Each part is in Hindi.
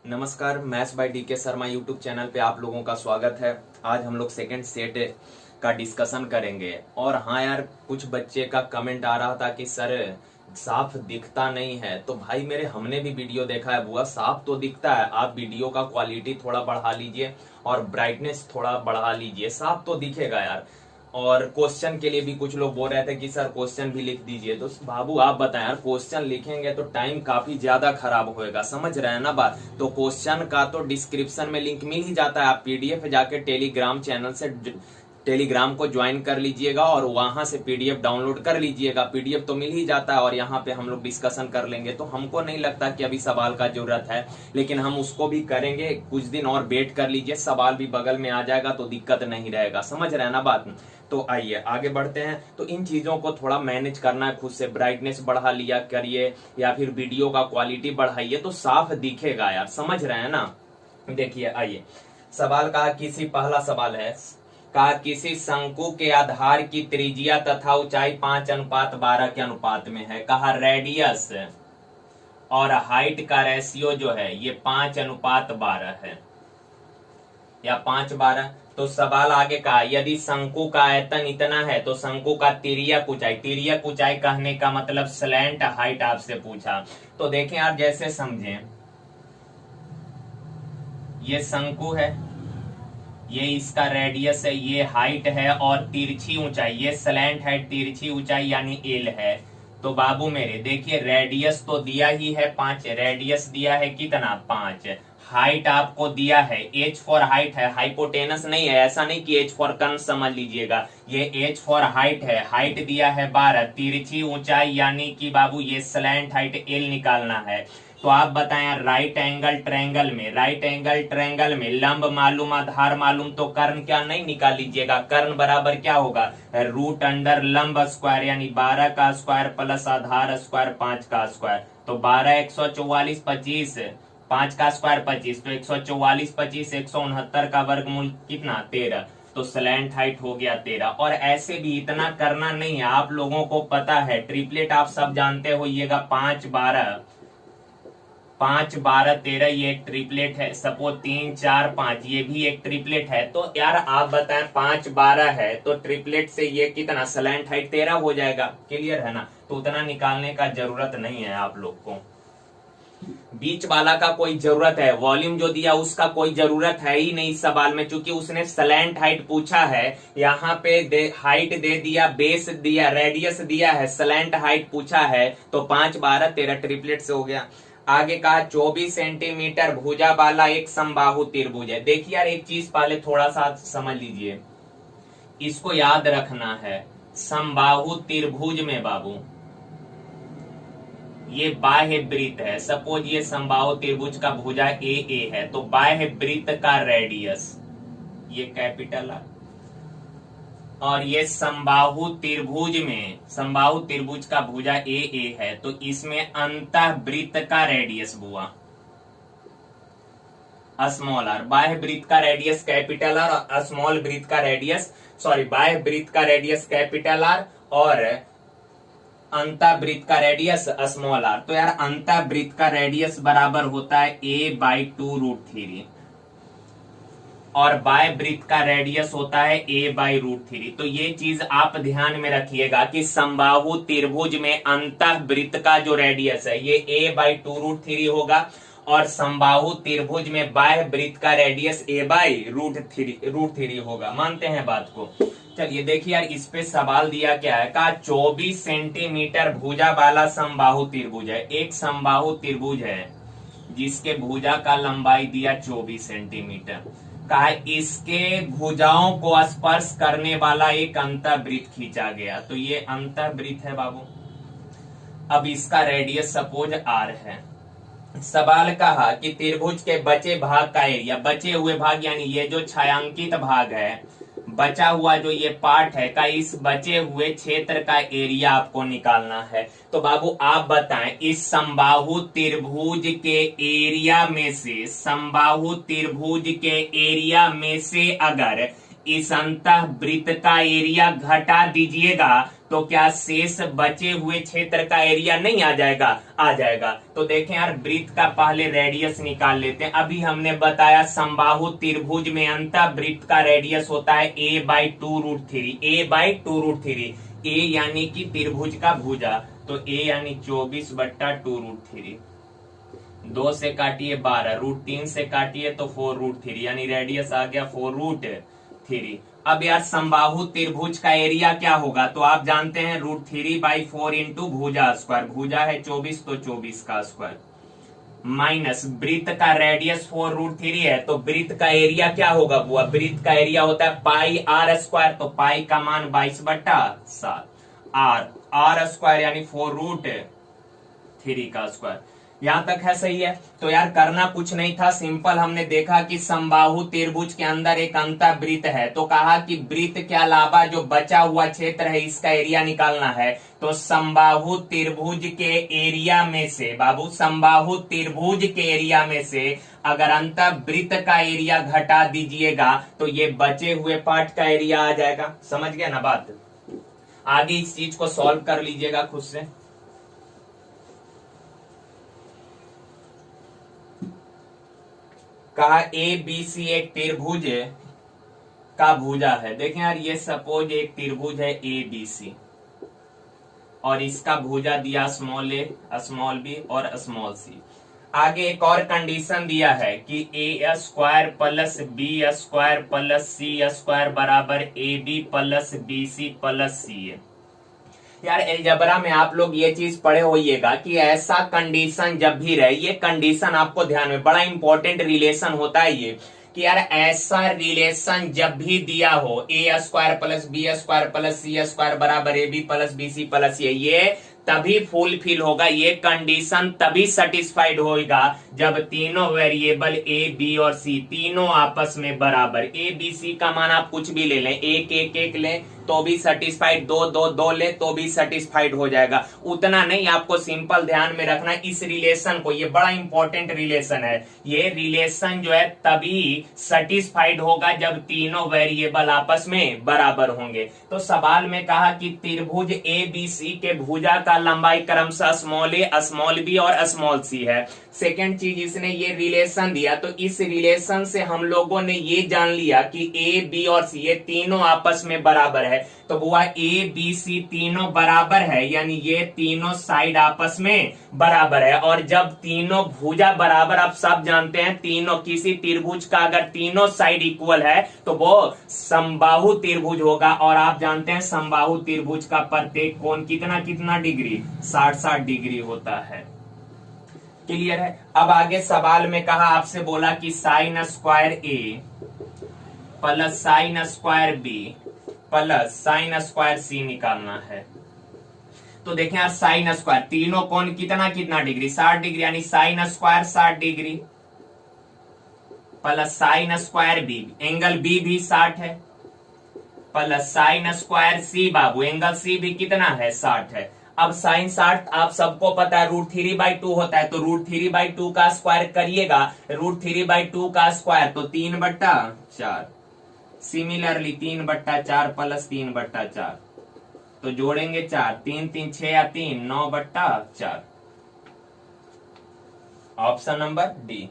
नमस्कार, maths by DK Sharma YouTube channel पे आप लोगों का स्वागत है। आज हम लोग सेकंड सेट का डिस्कशन करेंगे। और हाँ यार, कुछ बच्चे का कमेंट आ रहा था कि सर साफ दिखता नहीं है। तो भाई मेरे, हमने भी वीडियो देखा है बुआ, साफ तो दिखता है। आप वीडियो का क्वालिटी थोड़ा बढ़ा लीजिए और ब्राइटनेस थोड़ा बढ़ा लीजिए, साफ तो दिखेगा यार। और क्वेश्चन के लिए भी कुछ लोग बोल रहे थे कि सर क्वेश्चन भी लिख दीजिए। तो बाबू आप बताएं यार, क्वेश्चन लिखेंगे तो टाइम काफी ज्यादा खराब होएगा, समझ रहे हैं ना बात। तो क्वेश्चन का तो डिस्क्रिप्शन में लिंक मिल ही जाता है, आप पीडीएफ जाके टेलीग्राम चैनल से टेलीग्राम को ज्वाइन कर लीजिएगा और वहां से पीडीएफ डाउनलोड कर लीजिएगा। पीडीएफ तो मिल ही जाता है और यहाँ पे हम लोग डिस्कशन कर लेंगे। तो हमको नहीं लगता कि अभी सवाल का जरूरत है, लेकिन हम उसको भी करेंगे। कुछ दिन और वेट कर लीजिए, सवाल भी बगल में आ जाएगा तो दिक्कत नहीं रहेगा, समझ रहे हैं ना बात। तो आइए आगे बढ़ते हैं। तो इन चीजों को थोड़ा मैनेज करना है खुद से, ब्राइटनेस बढ़ा लिया करिए या फिर वीडियो का क्वालिटी बढ़ाइए तो साफ दिखेगा यार, समझ रहे हैं ना। देखिए आइए, सवाल का पहला सवाल है, कहा किसी शंकु के आधार की त्रिज्या तथा ऊंचाई 5:12 के अनुपात में है। कहा रेडियस और हाइट का रेशियो जो है ये 5:12 है या 5:12। तो सवाल आगे कहा, यदि शंकु का आयतन इतना है तो शंकु का तिर्यक ऊंचाई कहने का मतलब स्लैंट हाइट आपसे पूछा। तो देखें यार, जैसे समझें, ये शंकु है, ये इसका रेडियस है, ये हाइट है और तिरछी ऊंचाई, ये स्लैंट है, तिरछी ऊंचाई यानी एल है। तो बाबू मेरे देखिए, रेडियस तो दिया ही है 5, रेडियस दिया है कितना 5, हाइट आपको दिया है, एच फॉर हाइट है, हाइपोटेनस नहीं है, ऐसा नहीं कि एच फॉर कन समझ लीजिएगा, ये एच फॉर हाइट है, हाइट दिया है 12, तिरछी ऊंचाई यानी कि बाबू ये स्लैंट हाइट एल निकालना है। तो आप बताएं, राइट एंगल ट्रायंगल में लंब मालूम आधार मालूम, तो कर्ण क्या नहीं निकाल लीजिएगा, कर्ण बराबर क्या होगा रूट अंडर लंब स्क्वायर यानी 12 का स्क्वायर प्लस आधार स्क्वायर 5 का स्क्वायर। तो 12 144 25, 5 का स्क्वायर 25, तो 144 25 169 का वर्गमूल कितना 13। तो स्लैंट हाइट हो गया 13। और ऐसे भी इतना करना नहीं है, आप लोगों को पता है ट्रिपलेट आप सब जानते होइएगा, 5 12 5 12 13 ये एक ट्रिपलेट है। सपोज 3 4 5 ये भी एक ट्रिपलेट है। तो यार आप बताएं, 5 12 है तो ट्रिपलेट से ये कितना स्लैंट हाइट 13 हो जाएगा, क्लियर है ना। तो उतना निकालने का जरूरत नहीं है आप लोग को, बीच वाला का कोई जरूरत है, वॉल्यूम जो दिया उसका कोई जरूरत है ही नहीं सवाल में, क्योंकि उसने स्लैंट हाइट पूछा है। यहाँ पे हाइट दे दिया, बेस दिया, रेडियस दिया है, स्लैंट हाइट पूछा है। तो 5 12 13 ट्रिपलेट से हो गया। आगे कहा 24 सेंटीमीटर भुजा वाला एक समबाहु त्रिभुज है। देखिए यार, एक चीज पहले थोड़ा सा समझ लीजिए, इसको याद रखना है। समबाहु त्रिभुज में बाबू ये बाह्य वृत्त है। सपोज ये समबाहु त्रिभुज का भुजा ए है, तो बाह्य वृत्त का रेडियस ये कैपिटल है, और ये समबाहु त्रिभुज का भुजा ए है, तो इसमें अंतःवृत्त का रेडियस बुआ स्मॉल आर। बाह्य वृत्त का रेडियस कैपिटल आर और स्मॉल वृत्त का रेडियस बाह्य वृत्त का रेडियस कैपिटल आर और अंतःवृत्त का रेडियस स्मॉल आर। तो यार अंतःवृत्त का रेडियस बराबर होता है a/2√3 और बाह्य वृत्त का रेडियस होता है a/√3। तो ये चीज आप ध्यान में रखिएगा कि समबाहु त्रिभुज में अंतःवृत्त का जो रेडियस है ये a/2√3 होगा और समबाहु त्रिभुज में बाह्य वृत्त का रेडियस a/√3 होगा। मानते हैं बात को। चलिए देखिए यार, इस पे सवाल दिया क्या है, कहा 24 सेंटीमीटर भुजा वाला समबाहु त्रिभुज है। एक समबाहु त्रिभुज है जिसके भुजा का लंबाई दिया 24 सेंटीमीटर। कहा इसके भुजाओं को स्पर्श करने वाला एक अंतःवृत्त खींचा गया। तो ये अंतःवृत्त है बाबू। अब इसका रेडियस सपोज r है। सवाल कहा कि त्रिभुज के बचे भाग का एरिया, बचे हुए भाग यानी ये जो छायांकित भाग है, बचा हुआ जो ये पार्ट है का, इस बचे हुए क्षेत्र का एरिया आपको निकालना है। तो बाबू आप बताएं, इस समबाहु त्रिभुज के एरिया में से अगर इस अंतःवृत्त का एरिया घटा दीजिएगा तो क्या शेष बचे हुए क्षेत्र का एरिया नहीं आ जाएगा? आ जाएगा। तो देखें यार, वृत्त का पहले रेडियस निकाल लेते हैं। अभी हमने बताया समबाहु त्रिभुज में अंतः वृत्त का रेडियस होता है a/2√3। a/2√3, ए यानी कि त्रिभुज का भुजा, तो ए यानी 24/2√3। 2 से काटिए 12, √3 से काटिए तो 4√3, यानी रेडियस आ गया 4√3। अब यार समबाहु त्रिभुज का एरिया क्या होगा? तो आप जानते हैं √3/4 इंटू भुजा स्क्वायर, भुजा है 24 तो 24 का स्क्वायर, माइनस वृत्त का रेडियस 4√3 है, तो वृत्त का एरिया क्या होगा बुआ? वृत्त का एरिया होता है πr², तो पाई का मान 22/7, r स्क्वायर यानी 4√3 का स्क्वायर। यहां तक है सही है? तो यार करना कुछ नहीं था, सिंपल हमने देखा कि समबाहु त्रिभुज के अंदर एक अंतःवृत्त है, तो कहा कि वृत्त के अलावा जो बचा हुआ क्षेत्र है इसका एरिया निकालना है। तो समबाहु त्रिभुज के एरिया में से बाबू, समबाहु त्रिभुज के एरिया में से अगर अंतःवृत्त का एरिया घटा दीजिएगा तो ये बचे हुए पार्ट का एरिया आ जाएगा। समझ गया ना बात? आगे इस चीज को सॉल्व कर लीजिएगा खुद से। कहा ABC एक त्रिभुज का भुजा है। देखें यार, ये सपोज एक त्रिभुज है ABC और इसका भुजा दिया स्मॉल a, स्मॉल b और स्मॉल c। आगे एक और कंडीशन दिया है कि a² plus b² plus c² बराबर ab plus bc plus ca। यार एलजबरा में आप लोग ये चीज पढ़े होइएगा कि ऐसा कंडीशन जब भी रहे, ये कंडीशन आपको ध्यान में, बड़ा इंपॉर्टेंट रिलेशन होता है ये, कि यार ऐसा रिलेशन जब भी दिया हो a² plus b² plus c² बराबर ab plus bc plus a, ये तभी फुलफिल होगा, ये कंडीशन तभी सेटिस्फाइड होगा जब तीनों वेरिएबल a b और c तीनों आपस में बराबर, a b c का मान आप कुछ भी ले लें, 1 लें तो भी सेटिस्फाइड, 2 ले तो भी सेटिस्फाइड हो जाएगा। उतना नहीं, आपको सिंपल ध्यान में रखना इस रिलेशन को, ये बड़ा इंपॉर्टेंट रिलेशन है। ये रिलेशन जो है तभी सेटिस्फाइड होगा जब तीनों वेरिएबल आपस में बराबर होंगे। तो सवाल में कहा कि त्रिभुज ABC के भुजा का लंबाई क्रमशः स्मॉल a, स्मॉल b और स्मॉल c है। सेकेंड चीज, इसने ये रिलेशन दिया, तो इस रिलेशन से हम लोगों ने ये जान लिया कि a, b और c ये तीनों आपस में बराबर है। तो बुआ a, b, c तीनों बराबर है, यानी ये तीनों साइड आपस में बराबर है। और जब तीनों भुजा बराबर, आप सब जानते हैं तीनों, किसी त्रिभुज का अगर तीनों साइड इक्वल है तो वो समबाहु त्रिभुज होगा। और आप जानते हैं समबाहु त्रिभुज का प्रत्येक कोण कितना कितना डिग्री, 60 डिग्री होता है। क्लियर है? अब आगे सवाल में कहा, आपसे बोला कि sin² a plus sin² b plus sin² c निकालना है। तो देखें यार, sin², तीनों कोण कितना कितना डिग्री, 60 डिग्री, यानी sin² 60 degree plus sin² b, angle b भी 60 है, प्लस sin² c बाबू, एंगल c भी कितना है, 60 है। अब sin 60 आप सबको पता है √3/2 होता है, तो √3/2 का स्क्वायर करिएगा, √3/2 का स्क्वायर तो 3/4, सिमिलरली 3/4 प्लस 3/4, तो जोड़ेंगे 4, 3 3 6 या 3 9/4, ऑप्शन नंबर डी।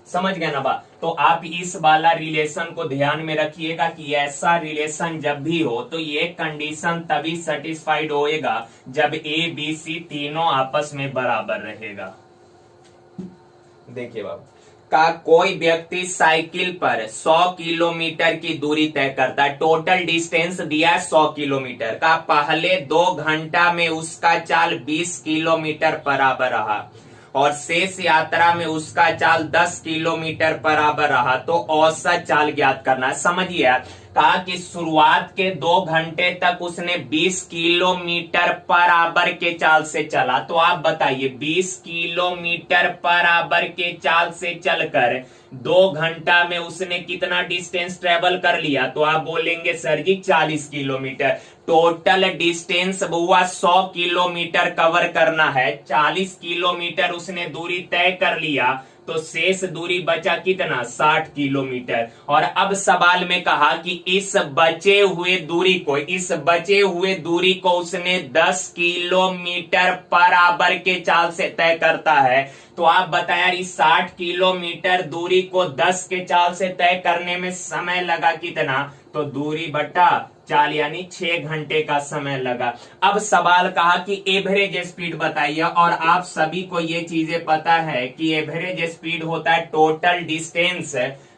समझ गए ना बात? तो आप इस वाला रिलेशन को ध्यान में रखिएगा कि ऐसा रिलेशन जब भी हो तो ये कंडीशन तभी सेटिस्फाइड होएगा जब a b c तीनों आपस में बराबर रहेगा। देखिए बाबू, का कोई व्यक्ति साइकिल पर 100 किलोमीटर की दूरी तय करता है, टोटल डिस्टेंस दिया है 100 किलोमीटर का, पहले 2 घंटा में उसका चाल 20 किलोमीटर बराबर रहा और शेष यात्रा में उसका चाल 10 किलोमीटर बराबर रहा, तो औसत चाल ज्ञात करना है। समझिए, कहा कि शुरुआत के 2 घंटे तक उसने 20 किलोमीटर बराबर के चाल से चला, तो आप बताइए 20 किलोमीटर बराबर के चाल से चलकर 2 घंटा में उसने कितना डिस्टेंस ट्रेवल कर लिया? तो आप बोलेंगे सर जी 40 किलोमीटर। टोटल डिस्टेंस बुआ 100 किलोमीटर कवर करना है, 40 किलोमीटर उसने दूरी तय कर लिया, तो शेष दूरी बचा कितना 60 किलोमीटर। और अब सवाल में कहा कि इस बचे हुए दूरी को उसने 10 किलोमीटर पर आवर के चाल से तय करता है। तो आप बताएं यार इस 60 किलोमीटर दूरी को 10 के चाल से तय करने में समय लगा कितना, तो दूरी बटा चाल यानी 6 घंटे का समय लगा। अब सवाल कहा कि एवरेज स्पीड बताइए, और आप सभी को ये चीजें पता है कि एवरेज स्पीड होता है टोटल डिस्टेंस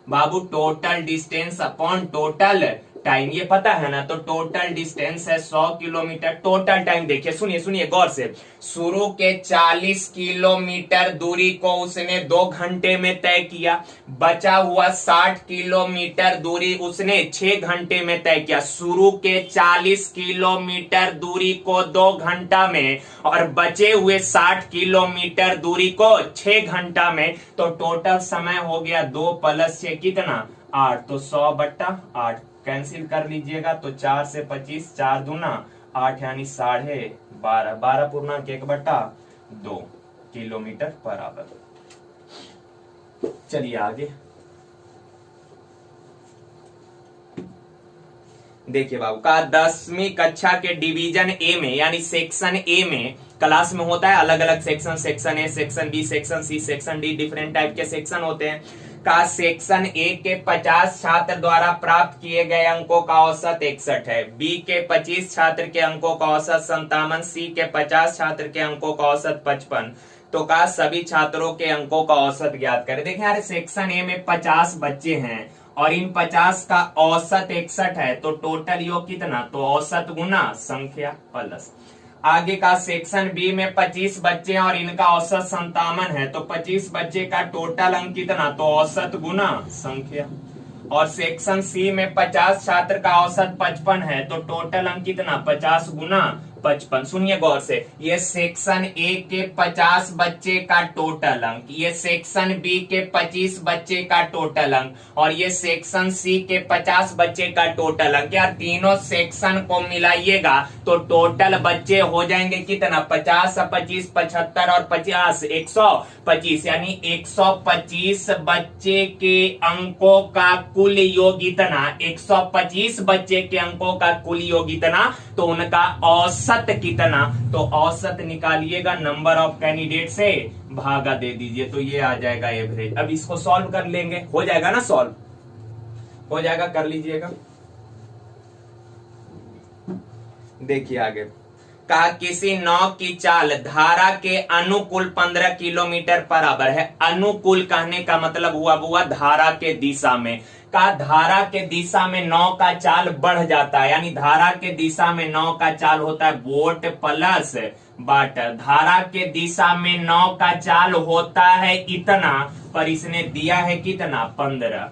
बाबू, total distance upon total time, ये पता है ना। तो टोटल डिस्टेंस है 100 किलोमीटर, टोटल टाइम देखिए, सुनिए गौर से, शुरू के 40 किलोमीटर दूरी को उसने 2 घंटे में तय किया, बचा हुआ 60 किलोमीटर दूरी उसने 6 घंटे में तय किया। शुरू के 40 किलोमीटर दूरी को 2 घंटा में और बचे हुए 60 किलोमीटर दूरी को 6 घंटा में, तो टोटल समय हो गया 2 + 6 कितना 8, तो 100/8 कैंसिल कर लीजिएगा। तो 4 से 25, 4 दूना 8 यानी 12.5, 12.1/2 किलोमीटर पर आवर। चलिए आगे देखिए बाबू का 10वीं कक्षा के डिवीजन ए में यानी सेक्शन ए में, क्लास में होता है अलग अलग section, section A, section B, section C, section D, different type के सेक्शन होते हैं। का सेक्शन ए के 50 छात्र द्वारा प्राप्त किए गए अंकों का औसत 61 है, बी के 25 छात्र के अंकों का औसत 57, सी के 50 छात्र के अंकों का औसत 55। तो का सभी छात्रों के अंकों का औसत ज्ञात करें। देखें यार सेक्शन ए में 50 बच्चे हैं और इन 50 का औसत 61 है, तो टोटल योग कितना, तो औसत गुना संख्या प्लस। आगे का सेक्शन बी में 25 बच्चे हैं और इनका औसत 57 है, तो 25 बच्चे का टोटल अंक कितना, तो औसत गुना संख्या। और सेक्शन सी में 50 छात्र का औसत 55 है, तो टोटल अंक कितना 50 गुना 55। सुनिए गौर से, ये सेक्शन ए के 50 बच्चे का टोटल अंक, ये सेक्शन बी के 25 बच्चे का टोटल अंक, और ये सेक्शन सी के 50 बच्चे का टोटल अंक। यार तीनों सेक्शन को मिलाइएगा तो टोटल बच्चे हो जाएंगे कितना 50, 25, 75 और 50 125, यानी 125 बच्चे के अंकों का कुल योग इतना, 125 बच्चे के अंकों का कुल योग इतना, तो उनका औसत कितना, तो औसत निकालिएगा, नंबर ऑफ कैंडिडेट से भागा दे दीजिए, तो ये आ जाएगा एवरेज। अब इसको सॉल्व कर लेंगे, हो जाएगा ना सॉल्व, हो जाएगा, कर लीजिएगा। देखिए आगे कहा किसी नाव की चाल धारा के अनुकूल 15 किलोमीटर पर आवर है। अनुकूल कहने का मतलब हुआ धारा के दिशा में, का धारा के दिशा में नाव का चाल बढ़ जाता है, यानी धारा के दिशा में नाव का चाल होता है बोट प्लस वाटर। धारा के दिशा में नाव का चाल होता है इतना, पर इसने दिया है कितना 15।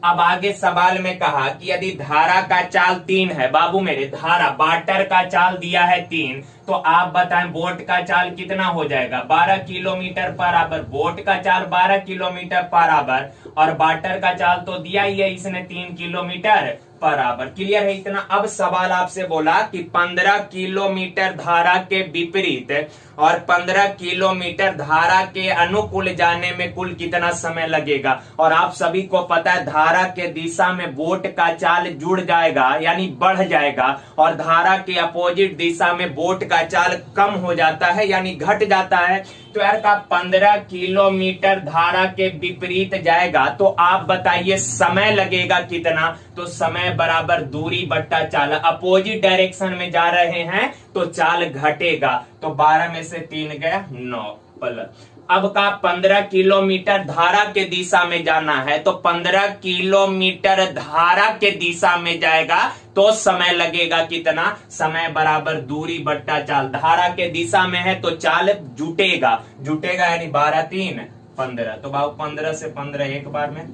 अब आगे सवाल में कहा कि यदि धारा का चाल 3 है, बाबू मेरे धारा वाटर का चाल दिया है 3, तो आप बताएं बोट का चाल कितना हो जाएगा 12 किलोमीटर पर आवर। बोट का चाल 12 किलोमीटर पर आवर और वाटर का चाल तो दिया ही है इसने 3 किलोमीटर पर आवर। क्लियर है इतना। अब सवाल आपसे बोला कि 15 किलोमीटर धारा के विपरीत और 15 किलोमीटर धारा के अनुकूल जाने में कुल कितना समय लगेगा। और आप सभी को पता है धारा के दिशा में बोट का चाल जुड़ जाएगा यानी बढ़ जाएगा, और धारा के अपोजिट दिशा में बोट का चाल कम हो जाता है यानी घट जाता है। तो यार का 15 किलोमीटर धारा के विपरीत जाएगा, तो आप बताइए समय लगेगा कितना, तो समय बराबर दूरी बट्टा चाल। अपोजिट डायरेक्शन में जा रहे हैं तो चाल घटेगा, तो 12 में से 3 गया 9 प्लस। अब का 15 किलोमीटर धारा के दिशा में जाना है, तो 15 किलोमीटर धारा के दिशा में जाएगा तो समय लगेगा कितना, समय बराबर दूरी बट्टा चाल। धारा के दिशा में है तो चाल जुटेगा यानी 12 3 15। तो बाबू 15 से 15 एक बार में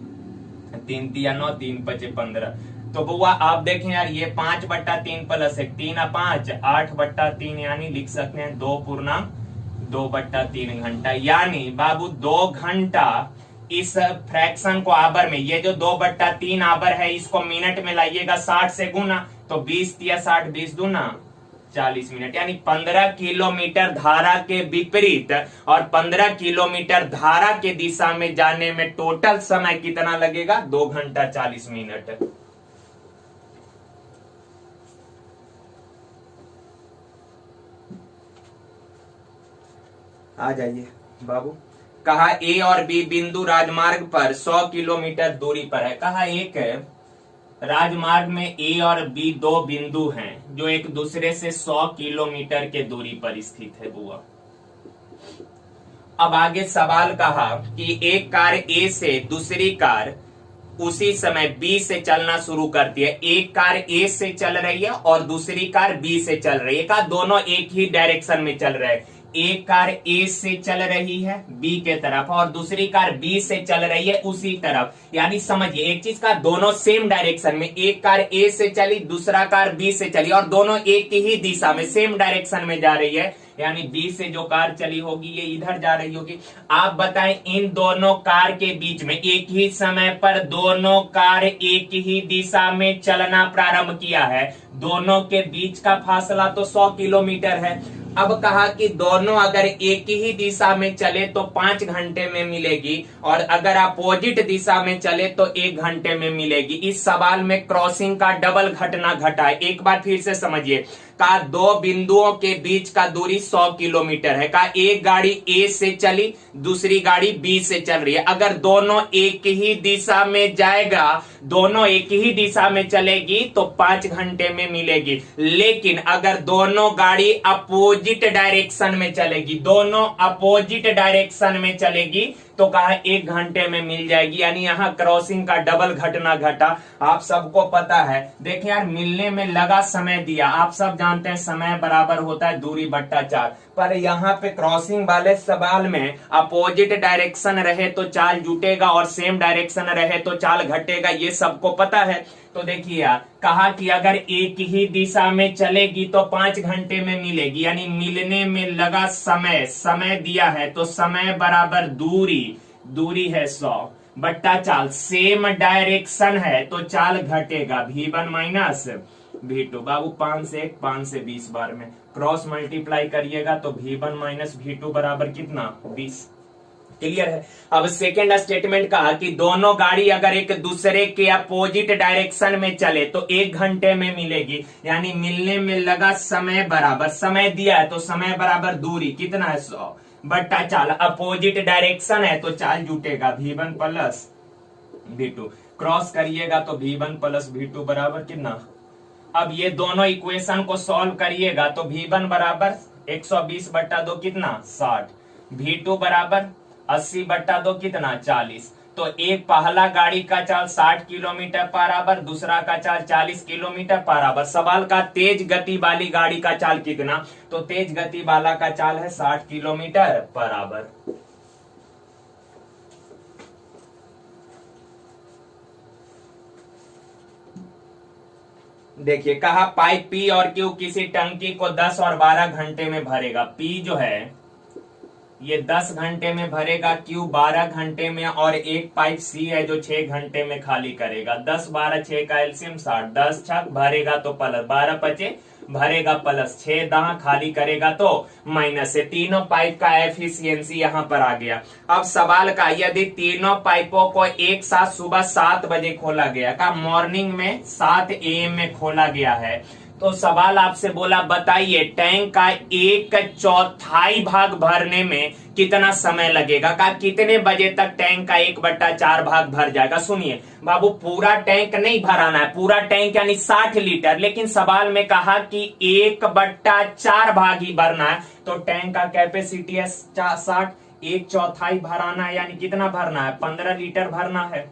3 3 9 3 5 15। तो बुआ आप देखें यार ये 5/3 प्लस 1 3 5 8/3 यानी लिख सकते हैं 2/3 घंटा। यानी बाबू 2 घंटा इस फ्रैक्शन को आवर में, ये जो 2/3 आवर है इसको मिनट में लाइएगा 60 से गुना, तो 20 या 60 20 दूना 40 मिनट, यानी 15 किलोमीटर धारा के विपरीत और 15 किलोमीटर धारा के दिशा में जाने में टोटल समय कितना लगेगा? 2 घंटा 40 मिनट। आ जाइए बाबू। कहा ए और बी बिंदु राजमार्ग पर 100 किलोमीटर दूरी पर है। कहा एक राजमार्ग में ए और बी दो बिंदु हैं जो एक दूसरे से 100 किलोमीटर के दूरी पर स्थित है बुआ। अब आगे सवाल कहा कि एक कार ए से दूसरी कार उसी समय बी से चलना शुरू करती है। एक कार ए से चल रही है और दूसरी कार बी से चल रही है। कहा दोनों एक ही डायरेक्शन में चल रहे हैं। एक कार ए से चल रही है बी के तरफ और दूसरी कार बी से चल रही है उसी तरफ। यानी समझिए एक चीज का, दोनों सेम डायरेक्शन में, एक कार ए से चली दूसरा कार बी से चली और दोनों एक ही दिशा में सेम डायरेक्शन में जा रही है। यानी बी से जो कार चली होगी ये इधर जा रही होगी। आप बताएं इन दोनों कार के बीच में एक ही समय पर दोनों कार एक ही दिशा में चलना प्रारंभ किया है। दोनों के बीच का फासला तो 100 किलोमीटर है। अब कहा कि दोनों अगर एक ही दिशा में चले तो 5 घंटे में मिलेगी और अगर अपोजिट दिशा में चले तो 1 घंटे में मिलेगी। इस सवाल में क्रॉसिंग का डबल घटना घटा है। एक बार फिर से समझिए। का दो बिंदुओं के बीच का दूरी 100 किलोमीटर है। का एक गाड़ी ए से चली दूसरी गाड़ी बी से चल रही है। अगर दोनों एक ही दिशा में जाएगा, दोनों एक ही दिशा में चलेगी तो 5 घंटे में मिलेगी। लेकिन अगर दोनों गाड़ी अपोजिट डायरेक्शन में चलेगी, दोनों अपोजिट डायरेक्शन में चलेगी तो कहा 1 घंटे में मिल जाएगी। यानी यहाँ क्रॉसिंग का डबल घटना घटा। आप सबको पता है। देखिए यार, मिलने में लगा समय दिया, आप सब जानते हैं समय बराबर होता है दूरी बट्टा 4। पर यहाँ पे क्रॉसिंग वाले सवाल में अपोजिट डायरेक्शन रहे तो चाल जुटेगा और सेम डायरेक्शन रहे तो चाल घटेगा, ये सबको पता है। तो देखिए यार, कहा कि अगर एक ही दिशा में चलेगी तो 5 घंटे में मिलेगी। यानी मिलने में लगा समय, समय दिया है तो समय बराबर दूरी, दूरी है 100 बट्टा चाल, सेम डायरेक्शन है तो चाल घटेगा V1 माइनस V2। बाबू 5 से 1 5 से 20 बार में क्रॉस मल्टीप्लाई करिएगा तो V1 माइनस V2 बराबर कितना? 20। क्लियर है। अब सेकेंड स्टेटमेंट कहा कि दोनों गाड़ी अगर एक दूसरे के अपोजिट डायरेक्शन में चले तो 1 घंटे में मिलेगी। यानी मिलने में लगा समय बराबर, समय दिया है तो समय बराबर दूरी कितना है? 100 बट्टा चाल, अपोजिट डायरेक्शन है तो चाल जुटेगा V1 प्लस V2। क्रॉस करिएगा तो V1 प्लस V2 बराबर कितना? अब ये दोनों इक्वेशन को सॉल्व करिएगा तो V1 बराबर 120 बट्टा 2 कितना? 60। V2 बराबर 80 बट्टा 2 कितना? 40। तो एक पहला गाड़ी का चाल 60 किलोमीटर पर आवर, दूसरा का चाल 40 किलोमीटर पर आवर। सवाल का तेज गति वाली गाड़ी का चाल कितना? तो तेज गति वाला का चाल है 60 किलोमीटर पर आवर। देखिए कहा पाइप P और Q किसी टंकी को 10 और 12 घंटे में भरेगा। P जो है ये 10 घंटे में भरेगा, Q 12 घंटे में, और एक पाइप C है जो 6 घंटे में खाली करेगा। 10 12 6 का एलसीएम 60। 10 छक भरेगा तो प्लस, 12 पचे भरेगा प्लस, 6 दाह खाली करेगा तो माइनस से। तीनों पाइप का एफिशिएंसी यहाँ पर आ गया। अब सवाल का, यदि तीनों पाइपों को एक साथ सुबह 7 बजे खोला गया, का मॉर्निंग में 7 AM में खोला गया है, तो सवाल आपसे बोला बताइए टैंक का 1/4 भाग भरने में कितना समय लगेगा। का कितने बजे तक टैंक का 1/4 भाग भर जाएगा। सुनिए बाबू, पूरा टैंक नहीं भराना है, पूरा टैंक यानी 60 लीटर, लेकिन सवाल में कहा कि 1/4 भाग ही भरना है। तो टैंक का कैपेसिटी है 60, 1/4 भराना है, यानी कितना भरना है? 15 लीटर भरना है।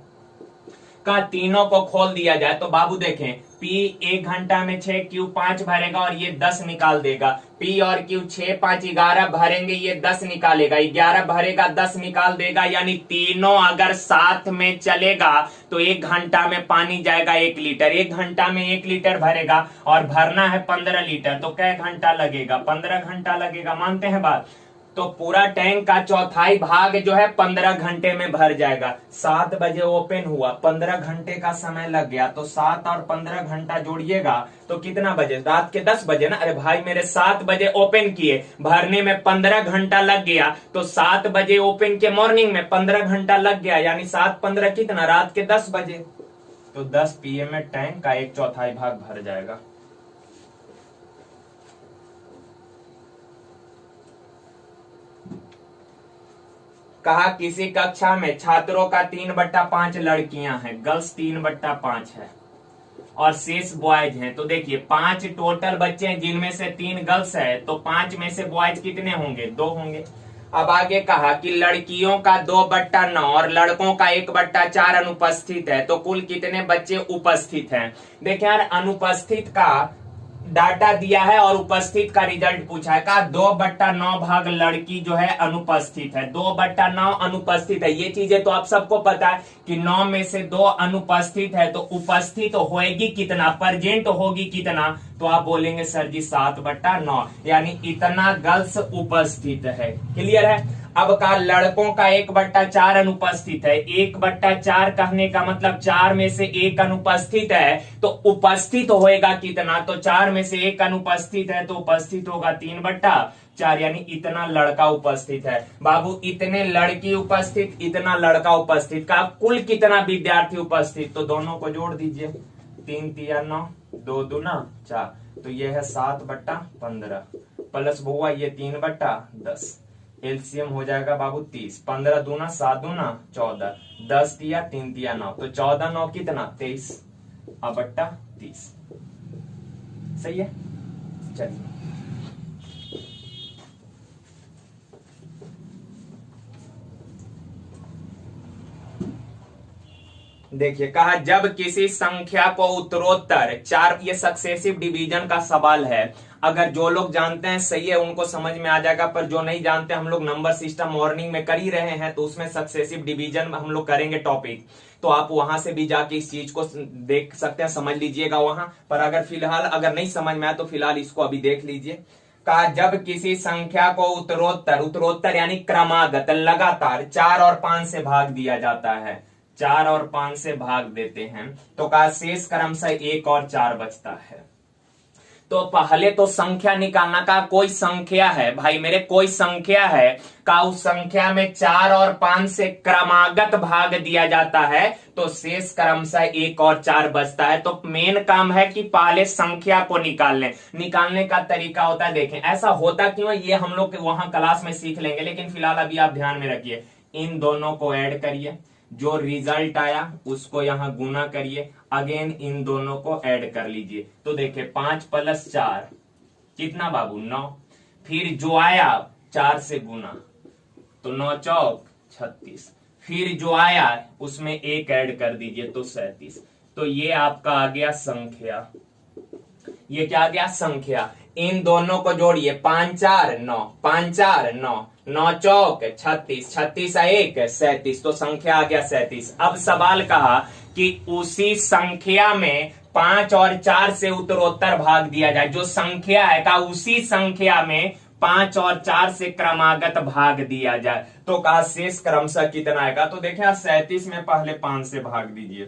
का तीनों को खोल दिया जाए तो बाबू देखें, P 1 घंटा में 6, Q 5 भरेगा और ये 10 निकाल देगा। P और Q 6 5 11 भरेंगे, ये 10 निकालेगा, 11 भरेगा 10 निकाल देगा। यानी तीनों अगर साथ में चलेगा तो 1 घंटा में पानी जाएगा 1 लीटर। 1 घंटा में 1 लीटर भरेगा और भरना है 15 लीटर, तो कै घंटा लगेगा? 15 घंटा लगेगा। मानते हैं बात? तो पूरा टैंक का चौथाई भाग जो है 15 घंटे में भर जाएगा। 7 बजे ओपन हुआ, 15 घंटे का समय लग गया, तो 7 और 15 घंटा जोड़िएगा तो कितना बजे? रात के 10 बजे ना। अरे भाई मेरे 7 बजे ओपन किए, भरने में 15 घंटा लग गया, तो 7 बजे ओपन के मॉर्निंग में 15 घंटा लग गया, यानी 7-15 कितना? रात के 10 बजे। तो 10 PM में टैंक का 1/4 भाग भर जाएगा। कहा किसी कक्षा में छात्रों का 3/5 लड़कियां हैं, गर्ल्स 3/5 है और शेष बॉयज हैं। तो देखिए 5 टोटल बच्चे हैं जिनमें से 3 गर्ल्स है, तो 5 में से बॉयज कितने होंगे? 2 होंगे। अब आगे कहा कि लड़कियों का 2/9 और लड़कों का 1/4 अनुपस्थित है, तो कुल कितने बच्चे उपस्थित हैं? देखिए यार, अनुपस्थित का डाटा दिया है और उपस्थित का रिजल्ट पूछा है। कहा 2/9 भाग लड़की जो है अनुपस्थित है, 2/9 अनुपस्थित है। ये चीजें तो आप सबको पता है कि 9 में से 2 अनुपस्थित है, तो उपस्थित होएगी कितना? प्रेजेंट होगी कितना? तो आप बोलेंगे सर जी 7/9, यानी इतना गर्ल्स उपस्थित है। क्लियर है? अब का लड़कों का 1/4 अनुपस्थित है। 1/4 कहने का मतलब 4 में से 1 अनुपस्थित है, तो उपस्थित होएगा कितना? तो 4 में से 1 अनुपस्थित है, तो उपस्थित होगा 3/4, यानी इतना लड़का उपस्थित है। बाबू इतने लड़की उपस्थित, इतना लड़का उपस्थित, का कुल कितना विद्यार्थी उपस्थित? तो दोनों को जोड़ दीजिए, 3 तिया 9, 2 दूना 4, तो ये है 7/15 प्लस बुआ ये 3/10। एलसीएम हो जाएगा बाबू 30, 15 दूना 7 दूना 14, 10 तिया 3 तिया 9, तो 14 9 कितना? 23 बट्टा 30। सही है? चलिए देखिए, कहा जब किसी संख्या को उत्तरोत्तर 4, ये सक्सेसिव डिवीजन का सवाल है। अगर जो लोग जानते हैं सही है, उनको समझ में आ जाएगा, पर जो नहीं जानते, हम लोग नंबर सिस्टम मॉर्निंग में कर ही रहे हैं, तो उसमें सक्सेसिव डिवीजन हम लोग करेंगे टॉपिक, तो आप वहां से भी जाके इस चीज को देख सकते हैं, समझ लीजिएगा वहां पर। अगर फिलहाल अगर नहीं समझ में आया तो फिलहाल इसको अभी देख लीजिए। कहा जब किसी संख्या को उत्तरोत्तर, उत्तरोत्तर यानी क्रमागत, लगातार 4 और 5 से भाग दिया जाता है, 4 और 5 से भाग देते हैं, तो कहा शेष क्रमशः 1 और 4 बचता है। तो पहले तो संख्या निकालना। का कोई संख्या है भाई मेरे, कोई संख्या है, का उस संख्या में 4 और 5 से क्रमागत भाग दिया जाता है, तो शेष क्रमशः 1 और 4 बचता है। तो मेन काम है कि पहले संख्या को निकाल लें। निकालने का तरीका होता है, देखें ऐसा होता क्यों है ये हम लोग वहां क्लास में सीख लेंगे, लेकिन फिलहाल अभी आप ध्यान में रखिए। इन दोनों को ऐड करिए, जो रिजल्ट आया उसको यहां गुना करिए, अगेन इन दोनों को ऐड कर लीजिए। तो देखिए 5 + 4 कितना बाबू? 9। फिर जो आया 4 से गुना, तो 9 चौक 36। फिर जो आया उसमें 1 ऐड कर दीजिए, तो 37। तो ये आपका आ गया संख्या। ये क्या आ गया? संख्या। इन दोनों को जोड़िए, 5 4 9, 5 4 9, 9 चौक 36, 36 1 37, तो संख्या आ गया 37। अब सवाल कहा कि उसी संख्या में 5 और 4 से उत्तरोत्तर भाग दिया जाए। जो संख्या है का उसी संख्या में 5 और 4 से क्रमागत भाग दिया जाए, तो कहा शेष क्रमशः कितना आएगा? तो देखिए 37 में पहले 5 से भाग दीजिए,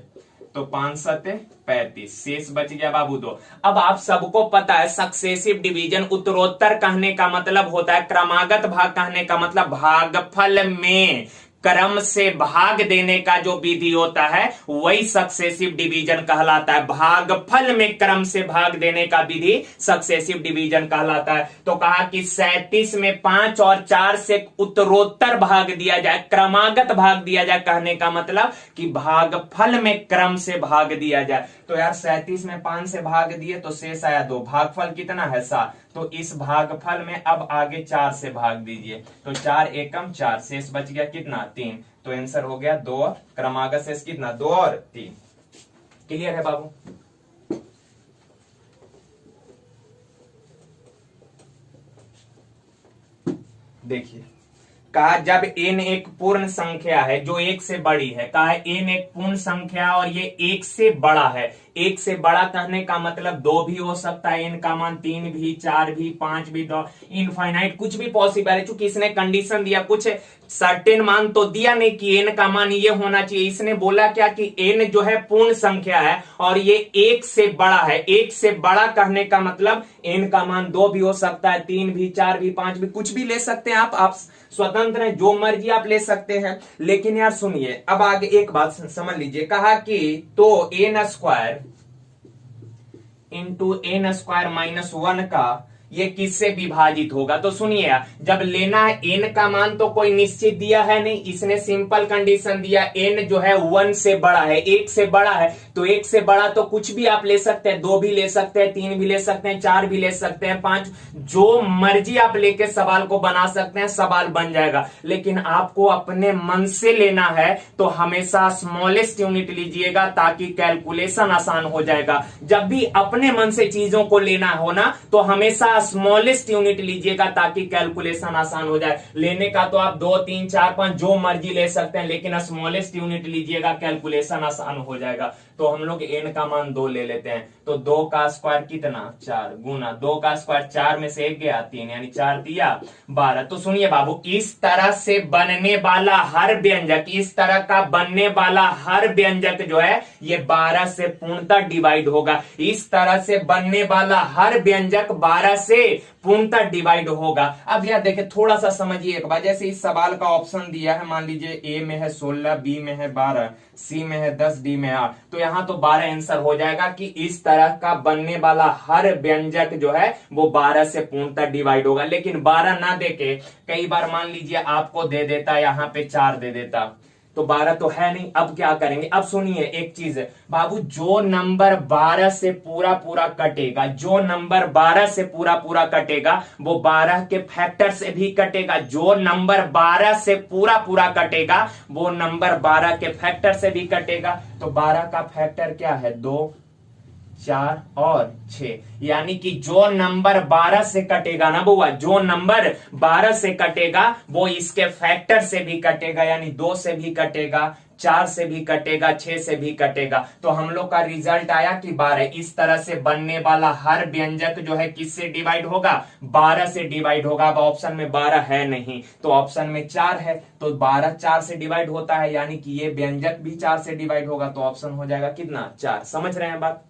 तो 5 7 35, शेष बच गया बाबू 2। अब आप सबको पता है सक्सेसिव डिवीजन, उत्तरोत्तर कहने का मतलब होता है, क्रमागत भाग कहने का मतलब भागफल में क्रम से भाग देने का जो विधि होता है वही सक्सेसिव डिवीजन कहलाता है। भागफल में क्रम से भाग देने का विधि सक्सेसिव डिवीजन कहलाता है। तो कहा कि 37 में 5 और 4 से उत्तरोत्तर भाग दिया जाए, क्रमागत भाग दिया जाए, कहने का मतलब कि भागफल में क्रम से भाग दिया जाए। तो यार 37 में 5 से भाग दिए तो शेष आया 2, भागफल कितना है 7, तो इस भागफल में अब आगे 4 से भाग दीजिए, तो 4 एकम 4, शेष बच गया कितना? 3। तो आंसर हो गया 2 और क्रमागत शेष कितना? 2 और 3। क्लियर है बाबू? देखिए कहा जब n एक पूर्ण संख्या है जो 1 से बड़ी है, कहा n एक पूर्ण संख्या और ये 1 से बड़ा है, एक से बड़ा कहने का मतलब 2 भी हो सकता है, n का मान 3 भी, 4 भी, 5 भी, इनफाइनाइट कुछ भी पॉसिबल है। चूंकि इसने कंडीशन दिया, कुछ सर्टेन मान तो दिया नहीं कि n का मान ये होना चाहिए। इसने बोला क्या कि n जो है पूर्ण संख्या है और ये 1 से बड़ा है। 1 से बड़ा कहने का मतलब n का मान 2 भी हो सकता है, 3 भी, 4 भी, 5 भी, कुछ भी ले सकते हैं आप स्वतंत्र हैं, जो मर्जी आप ले सकते हैं। लेकिन यार सुनिए, अब आगे एक बात समझ लीजिए, कहा कि तो n square into n square minus 1 का ये किससे विभाजित होगा। तो सुनिए, जब लेना है n का मान तो कोई निश्चित दिया है नहीं, इसने सिंपल कंडीशन दिया n जो है 1 से बड़ा है, 1 से बड़ा है। तो 1 से बड़ा तो कुछ भी आप ले सकते हैं, 2 भी ले सकते हैं, 3 भी ले सकते हैं, 4 भी ले सकते हैं, 5, जो मर्जी आप लेके सवाल को बना सकते हैं, सवाल बन जाएगा। लेकिन आपको अपने मन से लेना है तो हमेशा स्मॉलेस्ट यूनिट लीजिएगा ताकि कैलकुलेशन आसान हो जाएगा। जब भी अपने मन से चीजों को लेना हो ना तो हमेशा स्मॉलेस्ट यूनिट लीजिएगा ताकि कैलकुलेशन आसान हो जाए। लेने का तो आप 2, 3, 4, 5 जो मर्जी ले सकते हैं, लेकिन स्मॉलेस्ट यूनिट लीजिएगा, कैलकुलेशन आसान हो जाएगा। तो हम लोग n का मान 2 ले लेते हैं। तो 2 का स्क्वायर कितना 4 गुना 2 का स्क्वायर 4 में से 1 गया 3, यानी 4 दिया 12। तो सुनिए बाबू, इस तरह से बनने वाला हर व्यंजक, इस तरह का बनने वाला हर व्यंजक जो है ये 12 से पूर्णतः डिवाइड होगा। इस तरह से बनने वाला हर व्यंजक 12 से पूर्णतः डिवाइड होगा। अब यार देखिए, थोड़ा सा समझिए एक बार। जैसे इस सवाल का ऑप्शन दिया है, मान लीजिए ए में है 16, बी में है 12, सी में है 10, डी में 8, तो यहां तो 12 आंसर हो जाएगा कि इस तरह का बनने वाला हर व्यंजक जो है वो 12 से पूर्णतः डिवाइड होगा। लेकिन 12 ना देके कई बार मान लीजिए आपको दे देता, यहां पे 4 दे देता, तो 12 तो है नहीं। अब क्या करेंगे, अब सुनिए एक चीज है बाबू, जो नंबर 12 से पूरा पूरा कटेगा, जो नंबर 12 से पूरा पूरा कटेगा वो 12 के फैक्टर से भी कटेगा। जो नंबर 12 से पूरा पूरा कटेगा वो नंबर 12 के फैक्टर से भी कटेगा। तो 12 का फैक्टर क्या है 2, 4 और 6, यानी कि जो नंबर 12 से कटेगा ना बुआ, जो नंबर 12 से कटेगा वो इसके फैक्टर से भी कटेगा, यानी 2 से भी कटेगा, 4 से भी कटेगा, 6 से भी कटेगा। तो हम लोग का रिजल्ट आया कि 12। इस तरह से बनने वाला हर व्यंजक जो है किससे डिवाइड होगा 12 से डिवाइड होगा। अब ऑप्शन में 12 है नहीं तो ऑप्शन में 4 है, तो 12 4 से डिवाइड होता है, यानी कि ये व्यंजक भी 4 से डिवाइड होगा। तो ऑप्शन हो जाएगा कितना 4। समझ रहे हैं बात।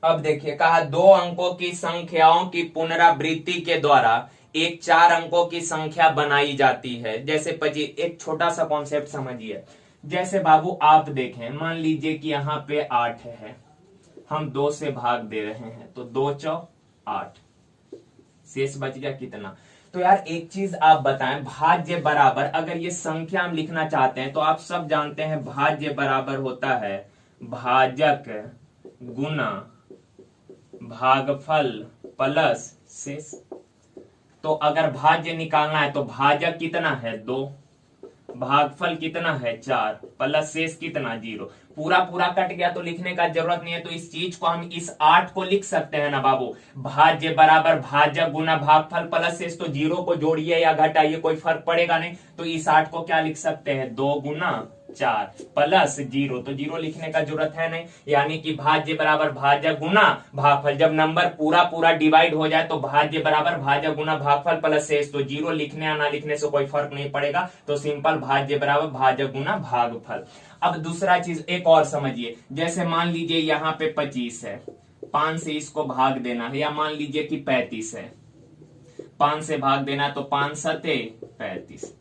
अब देखिए, कहा 2 अंकों की संख्याओं की पुनरावृत्ति के द्वारा एक 4 अंकों की संख्या बनाई जाती है। जैसे 25, एक छोटा सा कॉन्सेप्ट समझिए। जैसे बाबू आप देखें, मान लीजिए कि यहाँ पे 8 है, हम 2 से भाग दे रहे हैं, तो 2 चौ 8, शेष बच गया कितना। तो यार एक चीज आप बताएं, भाज्य बराबर, अगर ये संख्या हम लिखना चाहते हैं तो आप सब जानते हैं भाज्य बराबर होता है भाजक गुना भागफल प्लस शेष। तो अगर भाज्य निकालना है तो भाजक कितना है 2, भागफल कितना है 4, प्लस शेष कितना 0। पूरा पूरा कट गया तो लिखने का जरूरत नहीं है। तो इस चीज को हम इस 8 को लिख सकते हैं ना बाबू, भाज्य बराबर भाजक गुना भागफल प्लस शेष। तो 0 को जोड़िए या घटाइए कोई फर्क पड़ेगा नहीं। तो इस 8 को क्या लिख सकते हैं 2 गुना 4 प्लस 0, तो 0 लिखने का जरूरत है नहीं। यानी कि भाज्य बराबर भाजक गुना भागफल, जब नंबर पूरा पूरा डिवाइड हो जाए तो भाज्य बराबर भाजक गुना भागफल प्लस शेष। तो 0 लिखने या ना लिखने से कोई फर्क नहीं पड़ेगा। तो सिंपल भाज्य बराबर भाजक गुना भागफल। अब दूसरा चीज एक और समझिए, जैसे मान लीजिए यहाँ पे 25 है, 5 से इसको भाग देना है, या मान लीजिए कि 35 है, 5 से भाग देना, तो 5 सते 35,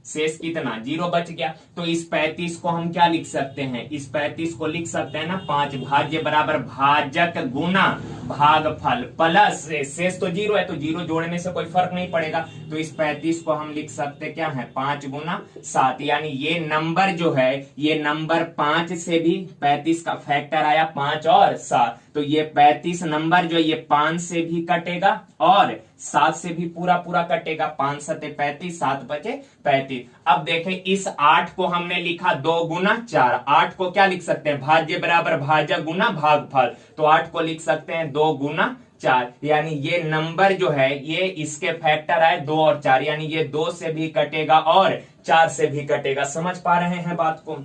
शेष कितना 0 बच गया। तो इस 35 को हम क्या लिख सकते हैं, इस 35 को लिख सकते हैं ना 5 भाज्य बराबर भाजक गुना भागफल प्लस शेष। तो 0 है तो 0 जोड़ने से कोई फर्क नहीं पड़ेगा। तो इस 35 को हम लिख सकते क्या है 5 गुना 7, यानी ये नंबर जो है ये नंबर 5 से भी 35 का फैक्टर आया 5 और 7। तो ये 35 नंबर जो ये 5 से भी कटेगा और 7 से भी पूरा पूरा कटेगा। 5 सते 35, 7 बचे 35। अब देखें इस 8 को हमने लिखा 2 गुना 4, 8 को क्या लिख सकते हैं भाज्य बराबर भाजक गुना भागफल। तो 8 को लिख सकते हैं 2 गुना 4, यानी ये नंबर जो है ये इसके फैक्टर आए 2 और 4, यानी ये 2 से भी कटेगा और 4 से भी कटेगा। समझ पा रहे हैं बात को?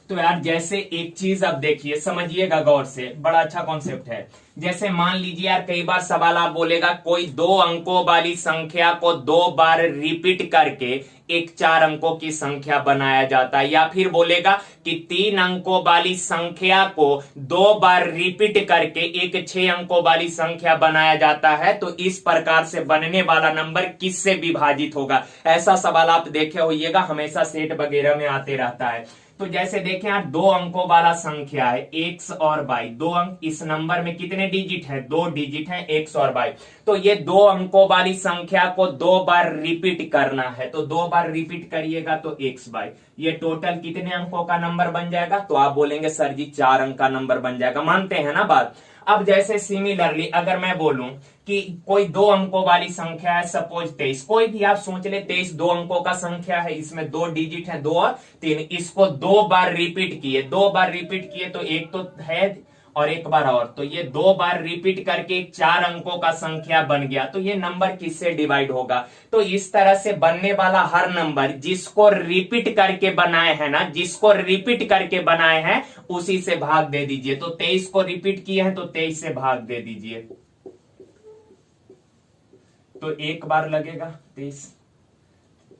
तो यार जैसे एक चीज अब देखिए, समझिएगा गौर से, बड़ा अच्छा कॉन्सेप्ट है। जैसे मान लीजिए यार कई बार सवाल आप बोलेगा कोई 2 अंकों वाली संख्या को 2 बार रिपीट करके एक 4 अंकों की संख्या बनाया जाता है, या फिर बोलेगा कि 3 अंकों वाली संख्या को 2 बार रिपीट करके एक 6 अंकों वाली संख्या बनाया जाता है, तो इस प्रकार से बनने वाला नंबर किससे विभाजित होगा। ऐसा सवाल आप देखे होइएगा, हमेशा सेट वगैरह में आते रहता है। तो जैसे देखें आप 2 अंकों वाला संख्या है x और y, 2 अंक, इस नंबर में कितने डिजिट है? 2 डिजिट है, x और y। तो ये 2 अंकों वाली संख्या को 2 बार रिपीट करना है, तो 2 बार रिपीट करिएगा तो x y, ये टोटल कितने अंकों का नंबर बन जाएगा? तो आप बोलेंगे सर जी 4 अंक का नंबर बन जाएगा। मानते हैं ना बात? अब जैसे सिमिलरली अगर मैं बोलूं कि कोई 2 अंकों वाली संख्या है, सपोज 23, कोई भी आप सोच ले 23 2 अंकों का संख्या है, इसमें 2 डिजिट है, 2 और 3, इसको 2 बार रिपीट किए, 2 बार रिपीट किए तो एक तो है और एक बार और, तो ये 2 बार रिपीट करके 4 अंकों का संख्या बन गया। तो ये नंबर किससे डिवाइड होगा? तो इस तरह से बनने वाला हर नंबर जिसको रिपीट करके बनाए हैं ना, जिसको रिपीट करके बनाए हैं उसी से भाग दे दीजिए। तो 23 को रिपीट किए हैं तो 23 से भाग दे दीजिए, तो एक बार लगेगा 23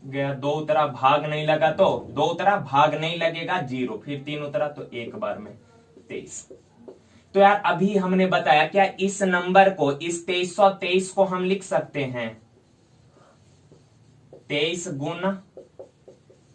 गया, 2 उतरा भाग नहीं लगा तो 2 उतरा भाग नहीं लगेगा 0, फिर 3 उतरा तो एक बार में 23। तो यार अभी हमने बताया क्या इस नंबर को, इस 2323 को हम लिख सकते हैं 23 गुना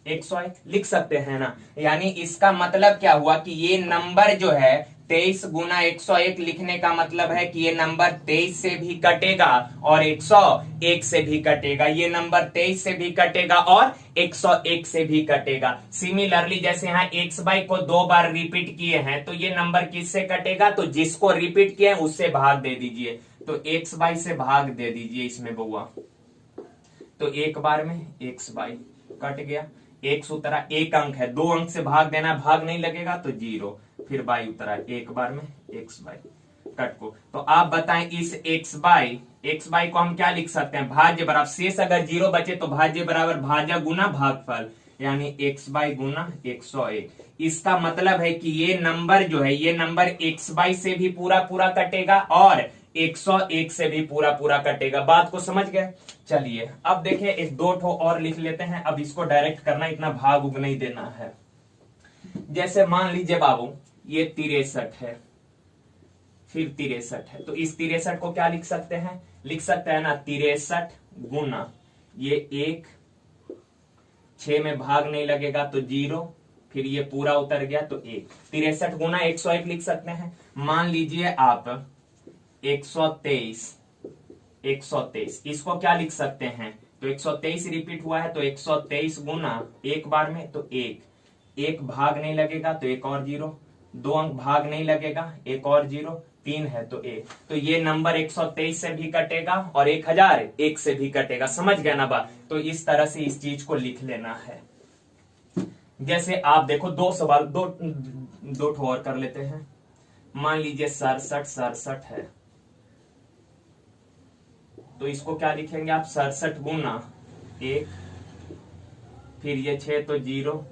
101, लिख सकते हैं ना। यानी इसका मतलब क्या हुआ कि ये नंबर जो है 23 गुना 101 लिखने का मतलब है कि ये नंबर 23 से भी कटेगा और 101 से भी कटेगा, ये नंबर 23 से भी कटेगा और 101 से भी कटेगा। सिमिलरली जैसे यहाँ x बाई को 2 बार रिपीट किए हैं, तो ये नंबर किससे कटेगा? तो जिसको रिपीट किए उससे भाग दे दीजिए, तो x बाई से भाग दे दीजिए इसमें बउआ, तो एक बार में x बाई कट गया, x उतरा, एक अंक है, 2 अंक से भाग देना, भाग नहीं लगेगा तो 0, फिर बाई उतरा, एक बार में x बाई कट को। तो आप बताएं इस x बाई को हम क्या लिख सकते हैं? भाज्य बराबर शेष, अगर 0 बचे तो भाज्य बराबर भाज्य गुना भागफल, यानी x बाई गुना 101। इसका मतलब है कि ये नंबर जो है, ये नंबर x बाई से भी पूरा पूरा कटेगा और 101 से भी पूरा पूरा कटेगा। बात को समझ गए? चलिए अब देखें एक 2 ठो और लिख लेते हैं, अब इसको डायरेक्ट करना, इतना भाग उग नहीं देना है। जैसे मान लीजिए बाबू ये 63 है, फिर 63 है, तो इस 63 को क्या लिख सकते हैं? लिख सकते हैं ना 63 गुना ये 1, 6 में भाग नहीं लगेगा तो 0, फिर ये पूरा उतर गया तो 1, 63 गुना 101 लिख सकते हैं। मान लीजिए आप 123, इसको क्या लिख सकते हैं? तो 123 रिपीट हुआ है तो 123 गुना एक बार में तो 1 भाग नहीं लगेगा तो एक और 0, 2 अंक भाग नहीं लगेगा एक और 0, 3 है तो 1, तो ये नंबर 123 से भी कटेगा और 1001 से भी कटेगा। समझ गया ना बात? तो इस तरह से इस चीज को लिख लेना है। जैसे आप देखो 2 सवाल, दो ठो और कर लेते हैं। मान लीजिए 67 है, तो इसको क्या लिखेंगे आप? 67 गुना 1, फिर ये 6 तो 0,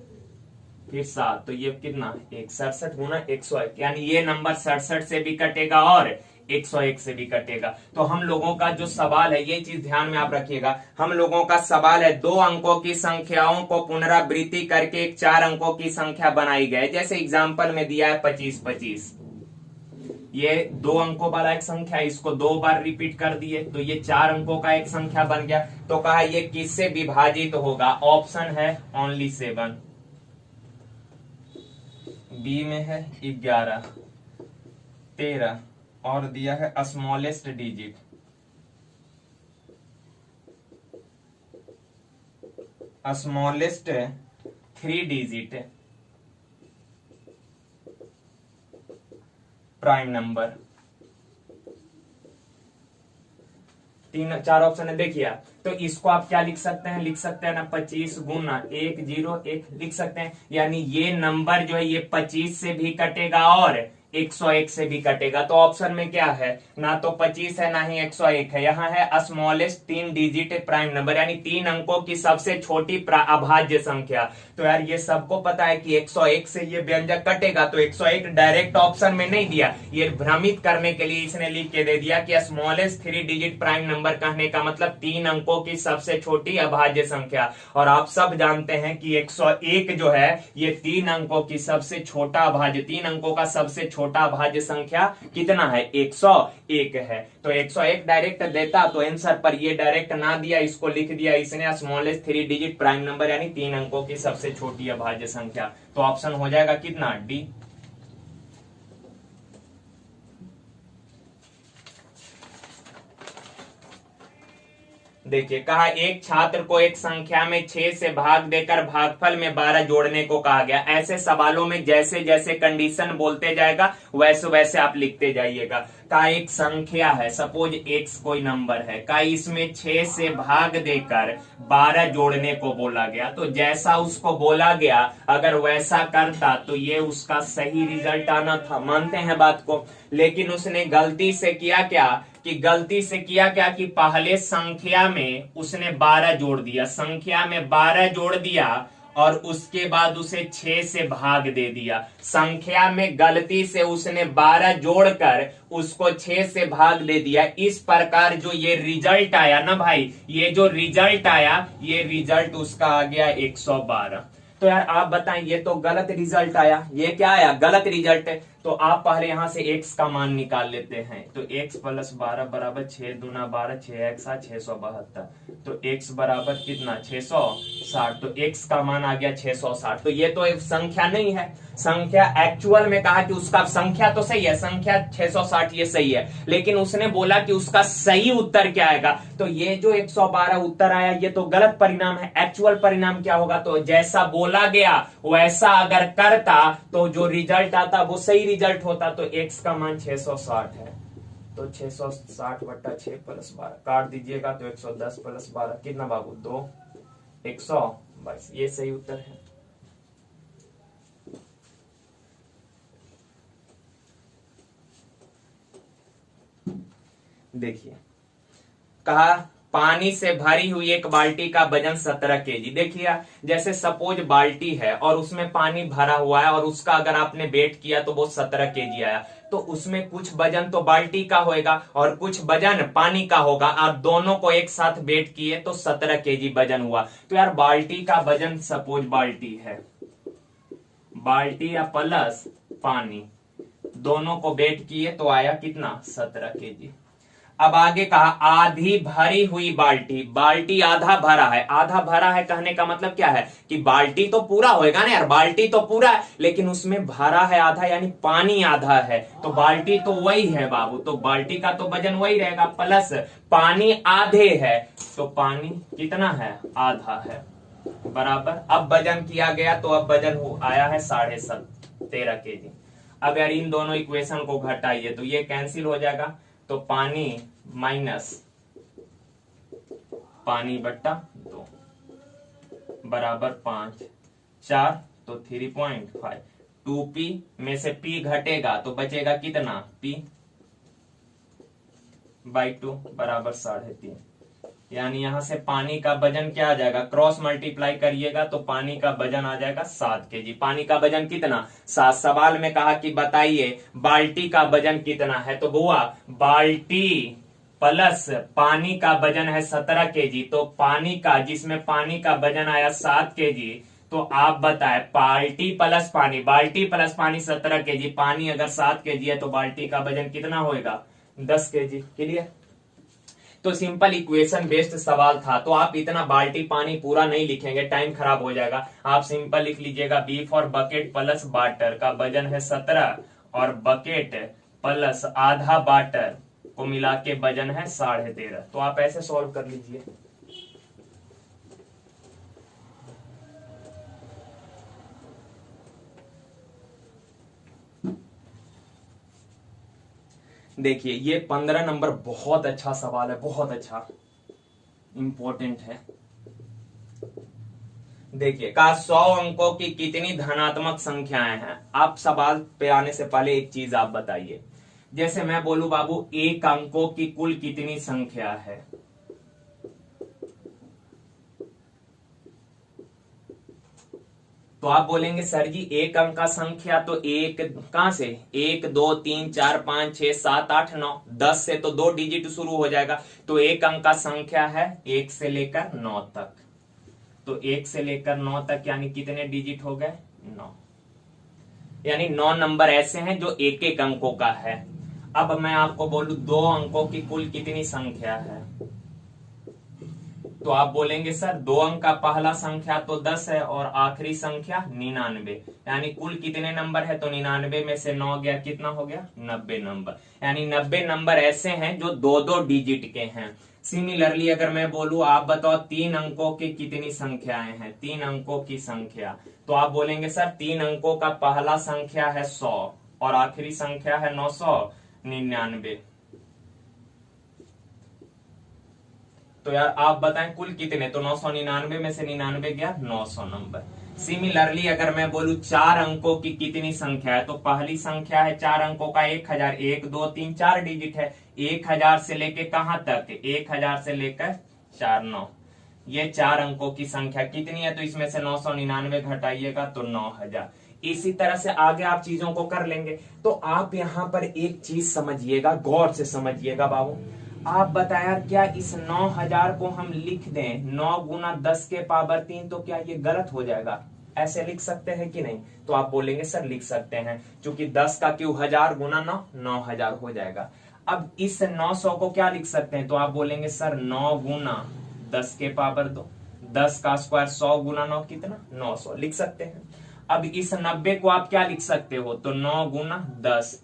फिर 7 तो ये कितना? 1, 67 गुना 101, यानी ये नंबर 67 से भी कटेगा और 101 से भी कटेगा। तो हम लोगों का जो सवाल है, ये चीज ध्यान में आप रखिएगा, हम लोगों का सवाल है 2 अंकों की संख्याओं को पुनरावृत्ति करके एक 4 अंकों की संख्या बनाई गई। जैसे एग्जाम्पल में दिया है 25, ये 2 अंकों वाला एक संख्या है, इसको 2 बार रिपीट कर दिए तो ये 4 अंकों का एक संख्या बन गया। तो कहा ये किससे विभाजित होगा? ऑप्शन है ओनली 7, बी में है 11, 13 और दिया है smallest digit, smallest 3 digit prime number. 3-4 option है, देखिए। तो इसको आप क्या लिख सकते हैं? लिख सकते हैं ना 25 गुना 101 लिख सकते हैं, यानी ये नंबर जो है ये 25 से भी कटेगा और 101 से भी कटेगा। तो ऑप्शन में क्या है, ना तो 25 है ना ही 101 है। यहाँ है स्मॉलेस्ट 3 डिजिट प्राइम नंबर, यानी 3 अंकों की सबसे छोटी अभाज्य संख्या। तो यार ये सबको पता है कि 101 से ये व्यंजक कटेगा, तो 101 डायरेक्ट ऑप्शन में नहीं दिया, ये भ्रमित करने के लिए इसने लिख के दे दिया कि स्मॉलेस्ट 3 डिजिट प्राइम नंबर कहने का मतलब 3 अंकों की सबसे छोटी अभाज्य संख्या। और आप सब जानते हैं कि 101 जो है ये 3 अंकों की सबसे छोटा अभाज्य, 3 अंकों का सबसे छोटा अभाज्य संख्या कितना है, 101 है। तो 101 डायरेक्ट देता तो आंसर, पर ये डायरेक्ट ना दिया, इसको लिख दिया इसने स्मॉलेस्ट 3 डिजिट प्राइम नंबर, यानी 3 अंकों की सबसे छोटी अभाज्य संख्या। तो ऑप्शन हो जाएगा कितना, डी। देखिए कहा एक छात्र को एक संख्या में 6 से भाग देकर भागफल में 12 जोड़ने को कहा गया। ऐसे सवालों में जैसे जैसे कंडीशन बोलते जाएगा वैसे वैसे आप लिखते जाइएगा। का एक संख्या है, सपोज x कोई नंबर है, का इसमें 6 से भाग देकर 12 जोड़ने को बोला गया। तो जैसा उसको बोला गया अगर वैसा करता तो ये उसका सही रिजल्ट आना था, मानते हैं बात को। लेकिन उसने गलती से किया क्या कि पहले संख्या में उसने 12 जोड़ दिया, संख्या में 12 जोड़ दिया और उसके बाद उसे 6 से भाग दे दिया। संख्या में गलती से उसने 12 जोड़कर उसको 6 से भाग दे दिया। इस प्रकार जो ये रिजल्ट आया ना भाई, ये जो रिजल्ट आया ये रिजल्ट उसका आ गया 112। तो यार आप बताएं, ये तो गलत रिजल्ट आया, ये क्या आया, गलत रिजल्ट है। तो आप पहले यहां से x का मान निकाल लेते हैं। तो x प्लस 12 बराबर 6 दूना 12, 6x 672। तो x बराबर कितना, 660। तो x का मान आ गया 660। तो ये तो एक संख्या नहीं है, संख्या एक्चुअल में कहा कि उसका संख्या तो सही है, संख्या 660 ये सही है, लेकिन उसने बोला कि उसका सही उत्तर क्या आएगा। तो ये जो 112 उत्तर आया ये तो गलत परिणाम है। एक्चुअल परिणाम क्या होगा, तो जैसा बोला गया वैसा अगर करता तो जो रिजल्ट आता वो सही रिजल्ट होता। तो x का मान 660 है। तो 660 बट्टा 6 प्लस 12 काट दीजिएगा तो 110 प्लस 12 कितना बाबू, 2, 122। ये सही उत्तर है। देखिए कहा पानी से भरी हुई एक बाल्टी का वजन 17 केजी। देखिए जैसे सपोज बाल्टी है और उसमें पानी भरा हुआ है और उसका अगर आपने वेट किया तो वो 17 केजी आया, तो उसमें कुछ वजन तो बाल्टी का होएगा और कुछ वजन पानी का होगा। आप दोनों को एक साथ वेट किए तो 17 केजी वजन हुआ। तो यार बाल्टी का वजन, सपोज बाल्टी है, बाल्टी या प्लस पानी दोनों को वेट किए तो आया कितना, 17 केजी। अब आगे कहा आधी भरी हुई बाल्टी, बाल्टी आधा भरा है। आधा भरा है कहने का मतलब क्या है कि बाल्टी तो पूरा होएगा ना यार, बाल्टी तो पूरा है लेकिन उसमें भरा है आधा, यानी पानी आधा है। तो बाल्टी तो वही है बाबू, तो बाल्टी का तो वजन वही रहेगा, प्लस पानी आधे है तो पानी कितना है, आधा है, बराबर। अब वजन किया गया तो अब वजन आया है 13.5 केजी। अब यार इन दोनों इक्वेशन को घटाइए तो ये कैंसिल हो जाएगा। तो पानी माइनस पानी बट्टा 2 बराबर 5, 4 तो 3.5। 2p में से p घटेगा तो बचेगा कितना, p बाई 2 बराबर 3.5। यानी यहां से पानी का वजन क्या आ जाएगा, क्रॉस मल्टीप्लाई करिएगा तो पानी का वजन आ जाएगा 7 केजी। पानी का वजन कितना, 7। सवाल में कहा कि बताइए बाल्टी का वजन कितना है, तो हुआ बाल्टी प्लस पानी का वजन है 17 केजी, तो पानी का, जिसमें पानी का वजन आया 7 केजी, तो आप बताएं बाल्टी प्लस पानी, बाल्टी प्लस पानी 17 केजी, पानी अगर 7 केजी है तो बाल्टी का वजन कितना होएगा, 10 केजी। क्लियर। तो सिंपल इक्वेशन बेस्ड सवाल था, तो आप इतना बाल्टी पानी पूरा नहीं लिखेंगे, टाइम खराब हो जाएगा। आप सिंपल लिख लीजिएगा B for bucket plus water का वजन है 17 और बकेट प्लस आधा वाटर को मिला के वजन है 13.5। तो आप ऐसे सॉल्व कर लीजिए। देखिए ये 15 नंबर बहुत अच्छा सवाल है, बहुत अच्छा इंपॉर्टेंट है। देखिए का 100 अंकों की कितनी धनात्मक संख्याएं हैं। आप सवाल पे आने से पहले एक चीज आप बताइए, जैसे मैं बोलूं बाबू एक अंकों की कुल कितनी संख्या है, तो आप बोलेंगे सर जी एक अंक का संख्या तो एक कहां से, 1 2 3 4 5 6 7 8 9 10 से तो 2 डिजिट शुरू हो जाएगा, तो एक अंक का संख्या है 1 से लेकर 9 तक, तो 1 से लेकर 9 तक यानी कितने डिजिट हो गए, 9, यानी 9 नंबर ऐसे हैं जो एक एक अंकों का है। अब मैं आपको बोलूं 2 अंकों की कुल कितनी संख्या है, तो आप बोलेंगे सर 2 अंक का पहला संख्या तो 10 है और आखिरी संख्या 99, यानी कुल कितने नंबर है, तो 99 में से 9 गया कितना हो गया, 90 नंबर, यानी 90 नंबर ऐसे हैं जो 2-2 डिजिट के हैं। सिमिलरली अगर मैं बोलूं आप बताओ 3 अंकों की कितनी संख्याएं हैं, 3 अंकों की संख्या, तो आप बोलेंगे सर 3 अंकों का पहला संख्या है 100 और आखिरी संख्या है 999, तो यार आप बताएं कुल कितने, तो 999 में से 99 गया 900 नंबर। सिमिलरली अगर मैं बोलूं 4 अंकों की कितनी संख्या है, तो पहली संख्या है 4 अंकों का 1000, 1 2 3 4 डिजिट है, 1000 से लेके कहां तक, 1000 से लेकर 49, ये 4 अंकों की संख्या कितनी है, तो इसमें से 999 घटाइएगा तो 9000। इसी तरह से आगे आप चीजों को कर लेंगे। तो आप यहां पर एक चीज समझिएगा, गौर से समझिएगा बाबू, आप बताया क्या इस 9000 को हम लिख दें 9 गुना 10 के पावर 3, तो क्या ये गलत हो जाएगा, ऐसे लिख सकते हैं कि नहीं, तो आप बोलेंगे सर लिख सकते हैं, क्योंकि 10 का क्यों 1000 गुना 9 9000 हो जाएगा। अब इस 900 को क्या लिख सकते हैं, तो आप बोलेंगे सर 9 गुना 10 के पावर 2, 10 का स्क्वायर 100 गुना 9 कितना 900 लिख सकते हैं। अब इस 90 को आप क्या लिख सकते हो, तो 9 गुना 10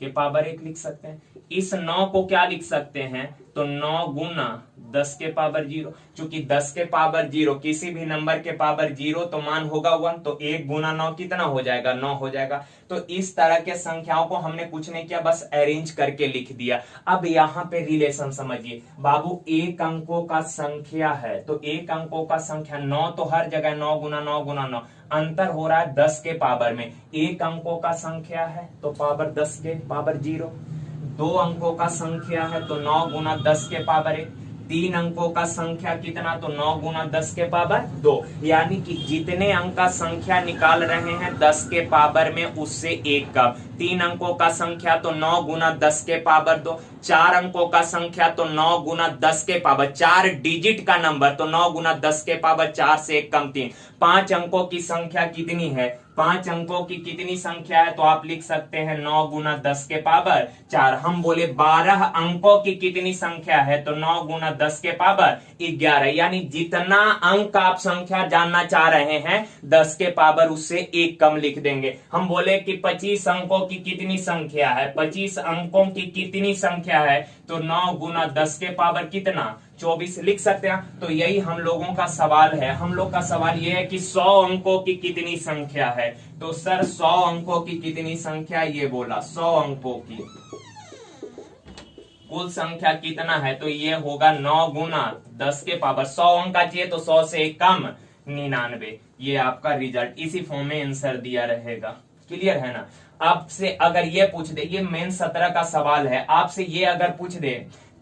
के पावर 1 लिख सकते हैं। इस 9 को क्या लिख सकते हैं, तो 9 गुना 10 के पावर 0, चूंकि 10 के पावर 0 किसी भी नंबर के पावर 0 तो मान होगा 1, तो 1 गुना 9 कितना हो जाएगा 9 हो जाएगा। तो इस तरह के संख्याओं को हमने कुछ नहीं किया, बस अरेंज करके लिख दिया। अब यहाँ पे रिलेशन समझिए बाबू, एक अंकों का संख्या है तो एक अंकों का संख्या 9 तो हर जगह 9 गुना 9 गुना 9, अंतर हो रहा है 10 के पावर में, एक अंकों का संख्या है तो पावर 10 के पावर 0, 2 अंकों का संख्या है तो 9 गुना 10 के पावर 1, 3 अंकों का संख्या कितना, तो 9 गुना 10 के पावर 2, यानी कि जितने अंक का संख्या निकाल रहे हैं 10 के पावर में उससे एक कम। 3 अंकों का संख्या तो 9 गुना 10 के पावर 2, 4 अंकों का संख्या तो 9 गुना 10 के पावर 4 डिजिट का नंबर तो 9 गुना 10 के पावर 4 से एक कम 3। 5 अंकों की संख्या कितनी है, 5 अंकों की कितनी संख्या है, तो आप लिख सकते हैं 9 गुना 10 के पावर 4। हम बोले 12 अंकों की कितनी संख्या है, तो 9 गुना 10 के पावर 11, यानी जितना अंक आप संख्या जानना चाह रहे हैं 10 के पावर उससे एक कम लिख देंगे। हम बोले कि 25 अंकों की कितनी संख्या है, 25 अंकों की कितनी संख्या है, तो 9 गुना 10 के पावर कितना 24 लिख सकते हैं। तो यही हम लोगों का सवाल है, हम लोग का सवाल यह है कि 100 अंकों की कितनी संख्या है, तो सर 100 अंकों की कितनी संख्या, ये बोला 100 अंकों की कुल संख्या कितना है, तो ये होगा 9 गुना 10 के पावर 100 अंक का चाहिए तो 100 से कम 99, ये आपका रिजल्ट इसी फॉर्म में आंसर दिया रहेगा। क्लियर है ना। आपसे अगर ये पूछ दे, ये मेन 17 का सवाल है, आपसे ये अगर पूछ दे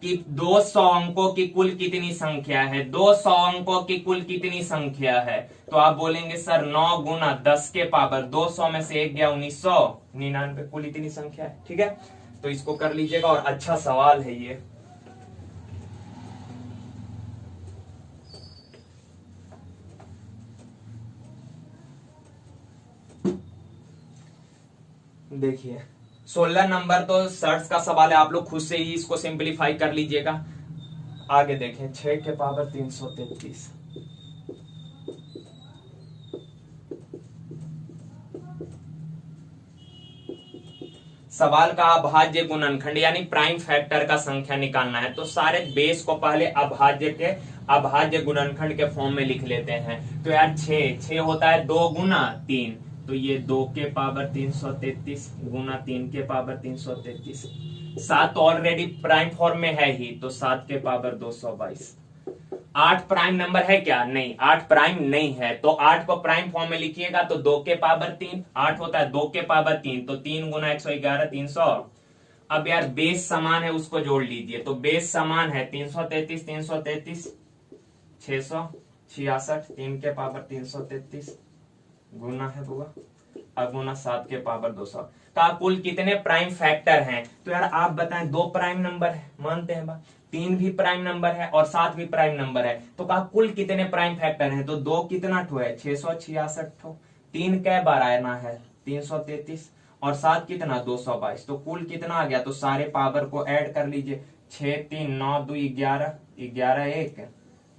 कि 200 अंकों की कुल कितनी संख्या है, 200 अंकों की कुल कितनी संख्या है, तो आप बोलेंगे सर 9 गुना 10 के पावर 200 में से एक गया 1999, कुल इतनी संख्या है। ठीक है, तो इसको कर लीजिएगा और अच्छा सवाल है ये। देखिए 16 नंबर तो सर्च का सवाल है, आप लोग खुद से ही इसको सिंपलीफाई कर लीजिएगा। आगे देखें 6 के पावर 333, सवाल का अभाज्य गुणनखंड यानी प्राइम फैक्टर का संख्या निकालना है, तो सारे बेस को पहले अभाज्य गुणनखंड के फॉर्म में लिख लेते हैं। तो यार 6 होता है 2 गुना 3, तो ये 2 के पावर 333 गुना 3 के पावर 333, 7 ऑलरेडी प्राइम फॉर्म में है ही, तो 7 के पावर 222 8 प्राइम नंबर है क्या? नहीं, 8 प्राइम नहीं है। तो 8 को प्राइम फॉर्म में लिखिएगा तो 2 के पावर 3, 8 होता है 2 के पावर 3, तो 3 गुना 111 300। अब यार बेस समान है उसको जोड़ लीजिए, तो बेस समान है 333 333 666, 3 के पावर 333 गुना है बुआ, अब गुना 7 के पावर 200 का कुल कितने प्राइम फैक्टर हैं? तो यार आप बताएं, 2 प्राइम नंबर है मानते हैं बा, 3 भी प्राइम नंबर है और 7 भी प्राइम नंबर है, तो कहा कुल कितने प्राइम फैक्टर हैं? तो 2 कितना ठो है? 666 ठो, 3 कै बार आना है 333 और 7 कितना 222, तो कुल कितना आ गया? तो सारे पावर को ऐड कर लीजिए, 6 3 9 2 11 11 1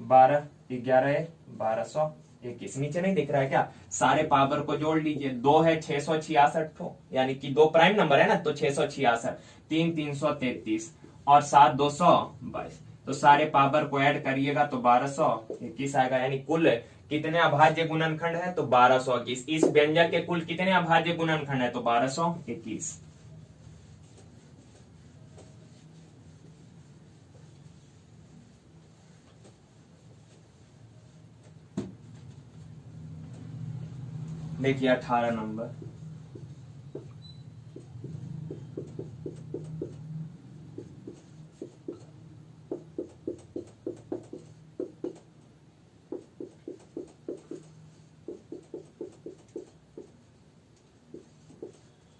12 11 1 1221, नीचे नहीं दिख रहा है क्या? सारे पावर को जोड़ लीजिए, 2 है 666 ठो, यानी कि 2 प्राइम नंबर है ना, तो 666, 3 333 और 7 222, तो सारे पावर को ऐड करिएगा तो 1221 आएगा। यानी कुल कितने अभाज्य गुणनखंड है? तो 1221। इस व्यंजक के कुल कितने अभाज्य गुणनखंड है? तो 1221। देखिए 18 नंबर,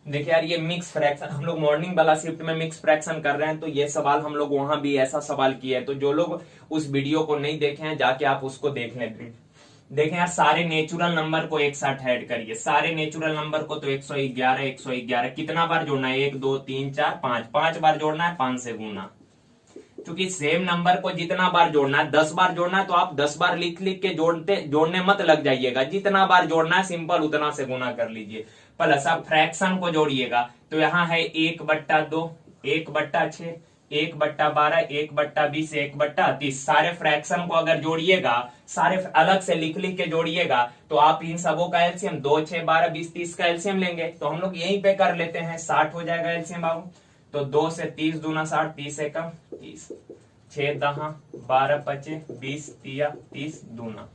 देखिए यार ये मिक्स फ्रैक्शन, हम लोग मॉर्निंग वाला शिफ्ट में मिक्स फ्रैक्शन कर रहे हैं, तो ये सवाल हम लोग वहां भी ऐसा सवाल किए हैं, तो जो लोग उस वीडियो को नहीं देखे हैं जाके आप उसको देख लें। देखें यार, सारे नेचुरल नंबर को एक साथ ऐड करिए, सारे नेचुरल नंबर को, तो 111 111 कितना बार जोड़ना है? 1 2 3 4 5, 5 बार जोड़ना है 5 से गुना, क्योंकि सेम नंबर को जितना बार जोड़ना है 10 बार जोड़ना है, तो आप 10 बार लिख लिख के जोड़ने मत लग जाइएगा, जितना बार जोड़ना है सिंपल उतना से गुना कर लीजिए। प्लस अब फ्रैक्शन को जोड़िएगा, तो यहाँ है 1/2 1/6 1/12 1/20 1/30, सारे फ्रैक्शन को अगर जोड़िएगा, सारे अलग से लिख लिख के जोड़िएगा, तो आप इन सबों का एलसीएम 2 6 12 20 30 का एलसीएम लेंगे, तो हम लोग यहीं पे कर लेते हैं, 60 हो जाएगा एलसीएम बाबू। तो 2 से 30 दूना 60, 30 से कम 30, 6 10 12 25 20 30 दूना,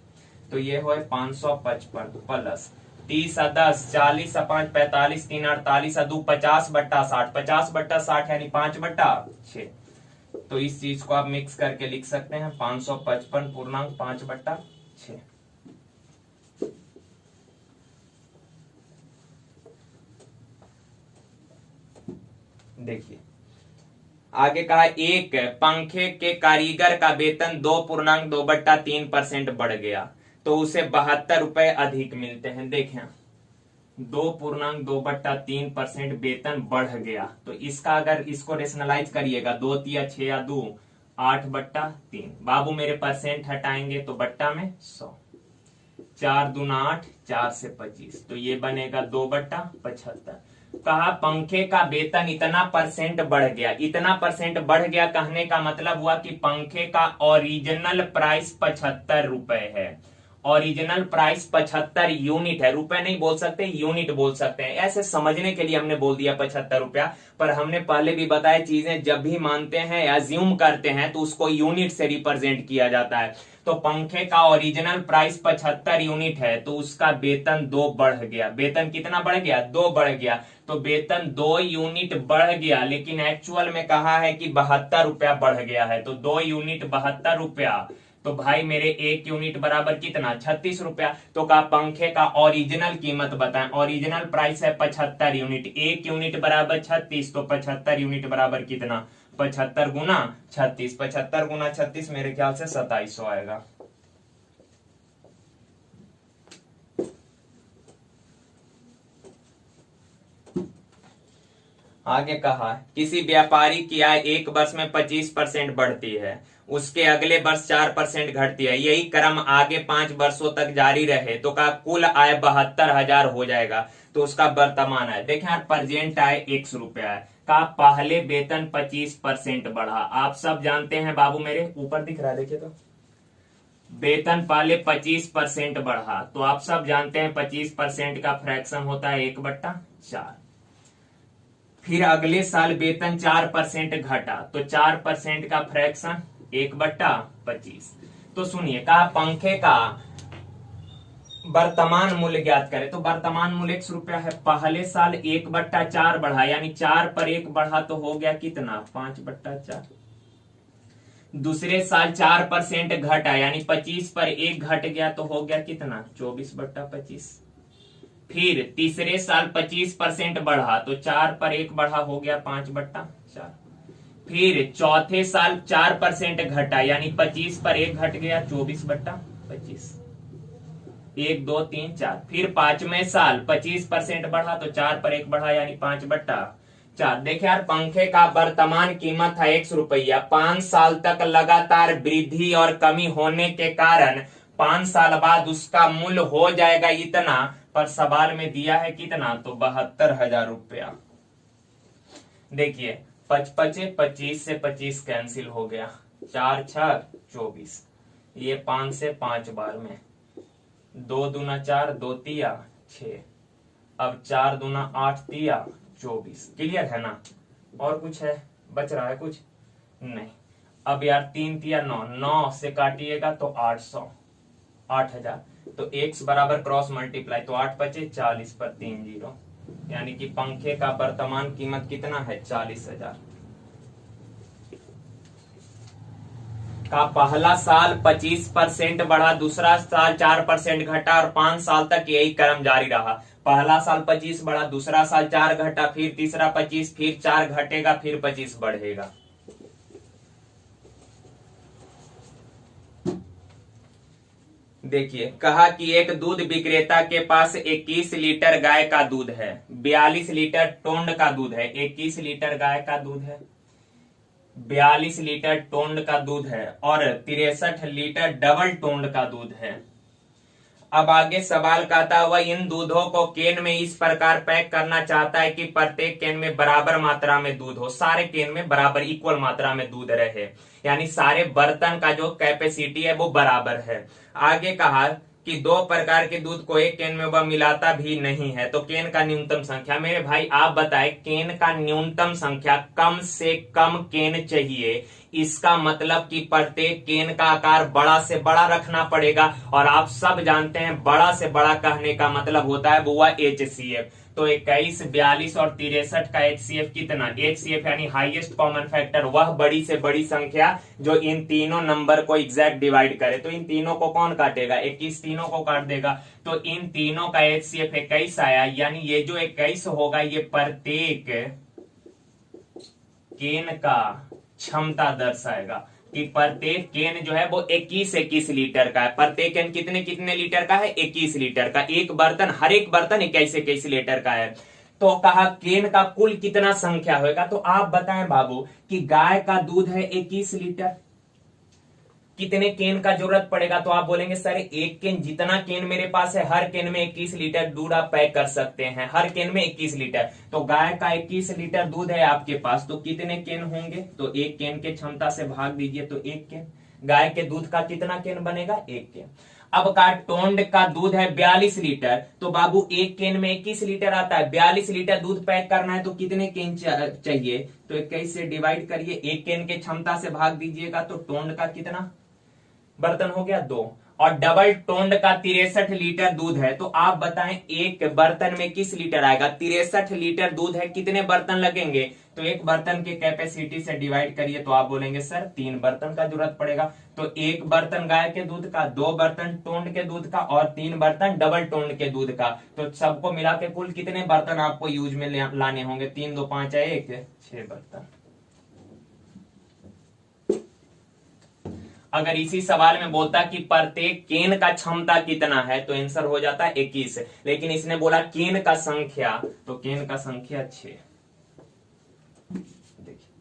तो ये हो 555 प्लस 30 10 40 5 45 3 48 2 50/60, 50/60 यानी 5/6, तो इस चीज को आप मिक्स करके लिख सकते हैं 555.5/6। देखिए आगे कहा, एक पंखे के कारीगर का वेतन 2.2/3% बढ़ गया, तो उसे 72 रुपए अधिक मिलते हैं। देखें 2.2/3% वेतन बढ़ गया, तो इसका अगर इसको रेशनलाइज करिएगा, 2 तिया 6 या 2 8/3, बाबू मेरे परसेंट हटाएंगे तो बट्टा में 100, 4 दूना 8 4 से 25, तो ये बनेगा 2/75। कहा पंखे का वेतन इतना परसेंट बढ़ गया, इतना परसेंट बढ़ गया कहने का मतलब हुआ कि पंखे का ओरिजिनल प्राइस 75 रुपए है, ओरिजिनल प्राइस 75 यूनिट है, रुपए नहीं बोल सकते यूनिट बोल सकते हैं, ऐसे समझने के लिए हमने बोल दिया 75 रुपया, पर हमने पहले भी बताया चीजें जब भी मानते हैं या ज्यूम करते हैं तो उसको यूनिट से रिप्रेजेंट किया जाता है। तो पंखे का ओरिजिनल प्राइस 75 यूनिट है, तो उसका वेतन 2 बढ़ गया, वेतन कितना बढ़ गया? 2 बढ़ गया, तो वेतन 2 यूनिट बढ़ गया, लेकिन एक्चुअल में कहा है कि 72 रुपया बढ़ गया है, तो 2 यूनिट 72 रुपया, तो भाई मेरे 1 यूनिट बराबर कितना? 36 रुपया। तो का पंखे का ओरिजिनल कीमत बताएं, ओरिजिनल प्राइस है 75 यूनिट, 1 यूनिट बराबर 36, तो 75 यूनिट बराबर कितना? 75 गुना 36, 75 गुना 36 मेरे ख्याल से 2700 आएगा। आगे कहा, किसी व्यापारी की आय एक वर्ष में 25% बढ़ती है, उसके अगले वर्ष 4% घटती है, यही क्रम आगे 5 वर्षों तक जारी रहे तो का कुल आय 72,000 हो जाएगा, तो उसका वर्तमान आय। देखें यार, प्रेजेंट आय 100 रुपया है, का पहले वेतन 25% बढ़ा, आप सब जानते हैं बाबू मेरे, ऊपर दिख रहा है देखिए, तो वेतन पहले 25% बढ़ा, तो आप सब जानते हैं 25% का फ्रैक्शन होता है 1/4। फिर अगले साल वेतन 4% घटा, तो 4% का फ्रैक्शन 1/25। तो सुनिए, कहा पंखे का वर्तमान मूल्य ज्ञात करें। तो वर्तमान मूल्य 100 रुपया है। पहले साल 1/4 बढ़ा, यानी 4 पर 1 बढ़ा तो हो गया कितना, 5/4। दूसरे साल 4% घटा, यानी 25 पर 1 घट गया तो हो गया कितना, 24/25। फिर तीसरे साल 25% बढ़ा, तो 4 पर 1 बढ़ा, हो गया 5/4। फिर चौथे साल 4% घटा, यानी 25 पर 1 घट गया, 24/25। 1 2 3 4। फिर पांचवें साल 25% बढ़ा, तो 4 पर 1 बढ़ा, यानी 5/4। देखिए यार, पंखे का वर्तमान कीमत है 100 रुपया। 5 साल तक लगातार वृद्धि और कमी होने के कारण 5 साल बाद उसका मूल्य हो जाएगा इतना, पर सवाल में दिया है कितना, तो 72,000 रुपया। देखिए 55 25 से 25 कैंसिल हो गया, 4 6 24। ये 5 से 5 बार में, 2 दूना 4, 2 तिया 6, अब 4 दूना 8 तिया 24। क्लियर है ना? और कुछ है, बच रहा है कुछ नहीं? अब यार 3 तिया 9, 9 से काटिएगा तो 800, 8,000। तो x बराबर क्रॉस मल्टीप्लाई, तो 8 25 40 पर 3 0, यानी कि पंखे का वर्तमान कीमत कितना है, 40,000। का पहला साल 25% बढ़ा, दूसरा साल 4% घटा, और 5 साल तक यही क्रम जारी रहा। पहला साल 25 बढ़ा, दूसरा साल 4 घटा, फिर तीसरा 25, फिर 4 घटेगा, फिर 25 बढ़ेगा। देखिए, कहा कि एक दूध विक्रेता के पास 21 लीटर गाय का दूध है, 42 लीटर टोंड का दूध है। 21 लीटर गाय का दूध है, 42 लीटर टोंड का दूध है, और 63 लीटर डबल टोंड का दूध है। अब आगे सवाल कहता हुआ इन दूधों को केन में इस प्रकार पैक करना चाहता है कि प्रत्येक केन में बराबर मात्रा में दूध हो, सारे केन में बराबर इक्वल मात्रा में दूध रहे, यानी सारे बर्तन का जो कैपेसिटी है वो बराबर है। आगे कहा कि 2 प्रकार के दूध को एक केन में वह मिलाता भी नहीं है, तो केन का न्यूनतम संख्या। मेरे भाई आप बताएं, केन का न्यूनतम संख्या कम से कम केन चाहिए, इसका मतलब कि प्रत्येक केन का आकार बड़ा से बड़ा रखना पड़ेगा, और आप सब जानते हैं बड़ा से बड़ा कहने का मतलब होता है वो HCF। तो 21, 42 और 63 का HCF कितना, HCF यानी हाईएस्ट कॉमन फैक्टर, वह बड़ी से बड़ी संख्या जो इन तीनों नंबर को एग्जैक्ट डिवाइड करे। तो इन तीनों को कौन काटेगा, 21 तीनों को काट देगा, तो इन तीनों का HCF 21 आया, यानी ये जो 21 होगा ये प्रत्येक केन का क्षमता दर्शाएगा कि प्रत्येक केन जो है वो 21 लीटर का है। प्रत्येक केन कितने कितने लीटर का है, 21 लीटर का। एक बर्तन, हर एक बर्तन 21 लीटर का है। तो कहा केन का कुल कितना संख्या होगा, तो आप बताएं बाबू कि गाय का दूध है 21 लीटर, कितने केन का जरूरत पड़ेगा, तो आप बोलेंगे सर एक केन, जितना केन मेरे पास है हर केन में 21 लीटर दूध आप पैक कर सकते हैं, हर केन में 21 लीटर। तो गाय का 21 लीटर दूध है आपके पास, तो कितने केन होंगे, तो एक केन के क्षमता से भाग दीजिए, तो एक केन। गाय के दूध का कितना केन बनेगा, एक केन। अब का टोंड का दूध है 42 लीटर, तो बाबू एक केन में 21 लीटर आता है, 42 लीटर दूध पैक करना है तो कितने केन चाहिए, तो 21 से डिवाइड करिए, एक केन के क्षमता से भाग दीजिएगा, तो टोंड का कितना बर्तन हो गया, 2। और डबल टोंड का 63 लीटर दूध है, तो आप बताएं एक बर्तन में किस लीटर आएगा, 63 लीटर दूध है, कितने बर्तन लगेंगे, तो एक बर्तन के कैपेसिटी से डिवाइड करिए, तो आप बोलेंगे सर 3 बर्तन का जरूरत पड़ेगा। तो एक बर्तन गाय के दूध का, 2 बर्तन टोंड के दूध का, और 3 बर्तन डबल टोंड के दूध का, तो सबको मिला के कुल कितने बर्तन आपको यूज में लाने होंगे, 3 2 5 1 6 बर्तन। अगर इसी सवाल में बोलता कि प्रत्येक केन का क्षमता कितना है, तो आंसर हो जाता 21, लेकिन इसने बोला केन का संख्या, तो केन का संख्या 6। देखिए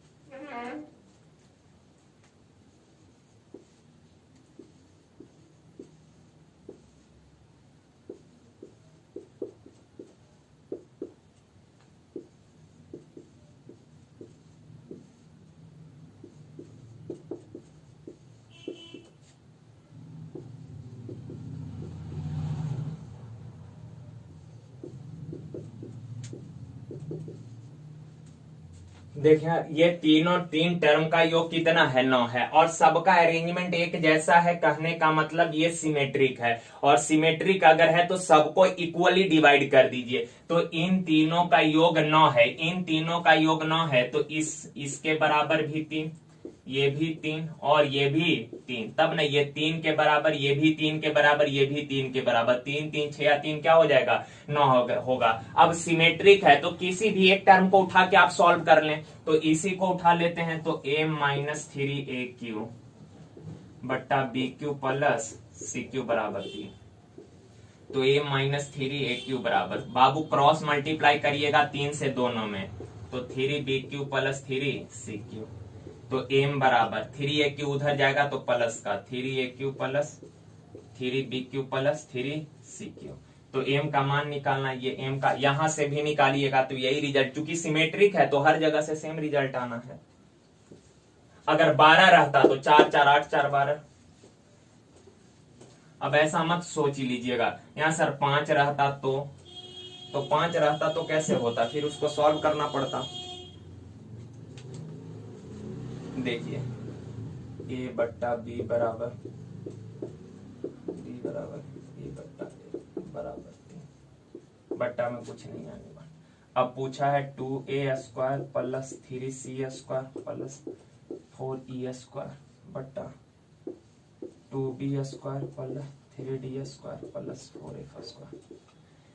देखिए ये तीनों तीन टर्म का योग कितना है 9 है और सबका अरेंजमेंट एक जैसा है, कहने का मतलब ये सिमेट्रिक है और सिमेट्रिक अगर है तो सबको इक्वली डिवाइड कर दीजिए। तो इन तीनों का योग 9 है, इन तीनों का योग 9 है तो इसके बराबर भी 3, ये भी 3 और ये भी 3, तब ना ये 3 के बराबर, ये भी 3 के बराबर, ये भी 3 के बराबर, 3 3 6 या 3 क्या हो जाएगा 9 होगा। अब सिमेट्रिक है तो किसी भी एक टर्म को उठा के आप सॉल्व कर लें, तो इसी को उठा लेते हैं तो a-3 बट्टा bq प्लस cq बराबर 3, तो a-3 बराबर, बाबू क्रॉस मल्टीप्लाई करिएगा 3 से दोनों में, तो 3bq प्लस 3cq, तो m बराबर 3aq उधर जाएगा तो प्लस का 3aq plus 3bq plus 3cq, तो m का मान निकालना, ये m का यहां से भी निकालिएगा तो यही रिजल्ट, क्योंकि सिमेट्रिक है तो हर जगह से सेम रिजल्ट आना है। अगर 12 रहता तो 4 4 8 4 12, अब ऐसा मत सोच ही लीजिएगा यहाँ सर 5 रहता तो 5 रहता तो कैसे होता, फिर उसको सॉल्व करना पड़ता। देखिए a बट्टा b बराबर b बराबर a बट्टा a बराबर 3, बट्टा में कुछ नहीं आने वाला। अब पूछा है 2a² plus 3c² plus 4e² बट्टा 2b² plus 3d² plus 4f²।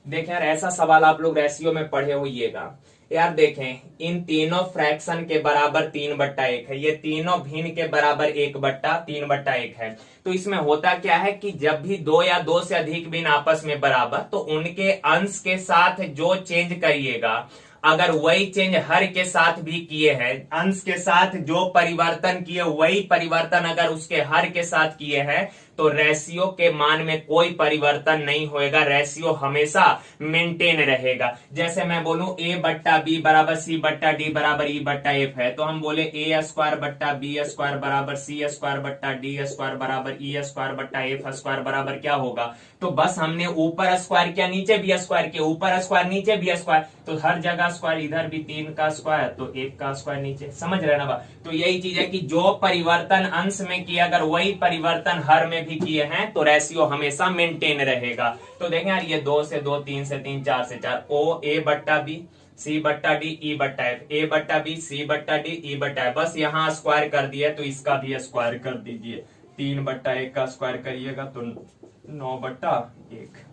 देखें यार ऐसा सवाल आप लोग रेशियो में पढ़े होइएगा यार। देखें इन तीनों फ्रैक्शन के बराबर 3/1 है, ये तीनों भिन्न के बराबर 1/3/1 है। तो इसमें होता क्या है कि जब भी 2 या 2 से अधिक भिन्न आपस में बराबर, तो उनके अंश के साथ जो चेंज करिएगा, अगर वही चेंज हर के साथ भी किए हैं, अंश के साथ जो परिवर्तन किए वही परिवर्तन अगर उसके हर के साथ किए हैं, तो रेशियो के मान में कोई परिवर्तन नहीं होएगा, रेशियो हमेशा मेंटेन रहेगा। जैसे मैं बोलूं a बट्टा बी बराबर c बट्टा डी बराबर e बट्टा f है, तो हम बोले a² बट्टा b² बराबर c² बट्टा d² बराबर e² बट्टा f² बराबर क्या होगा, तो बस हमने ऊपर स्क्वायर किया, नीचे भी स्क्वायर किया, ऊपर स्क्वायर नीचे भी स्क्वायर, तो हर जगह स्क्वायर, इधर भी 3 का स्क्वायर तो 1 का स्क्वायर नीचे, समझ रहे ना बा। तो यही चीज है कि जो परिवर्तन अंश में किया अगर वही परिवर्तन हर में भी किए हैं तो रेशियो हमेशा मेंटेन रहेगा। तो देखें यार ये 2 से 2, 3 से 3, 4 से 4, ओ a बट्टा बी c बट्टा डी ई बट्टा एफ, a बट्टा बी c बट्टा डी ई बट्टा एफ, बस यहाँ स्क्वायर कर दिया तो इसका भी स्क्वायर कर दीजिए, 3/1 का स्क्वायर करिएगा तो 9/1।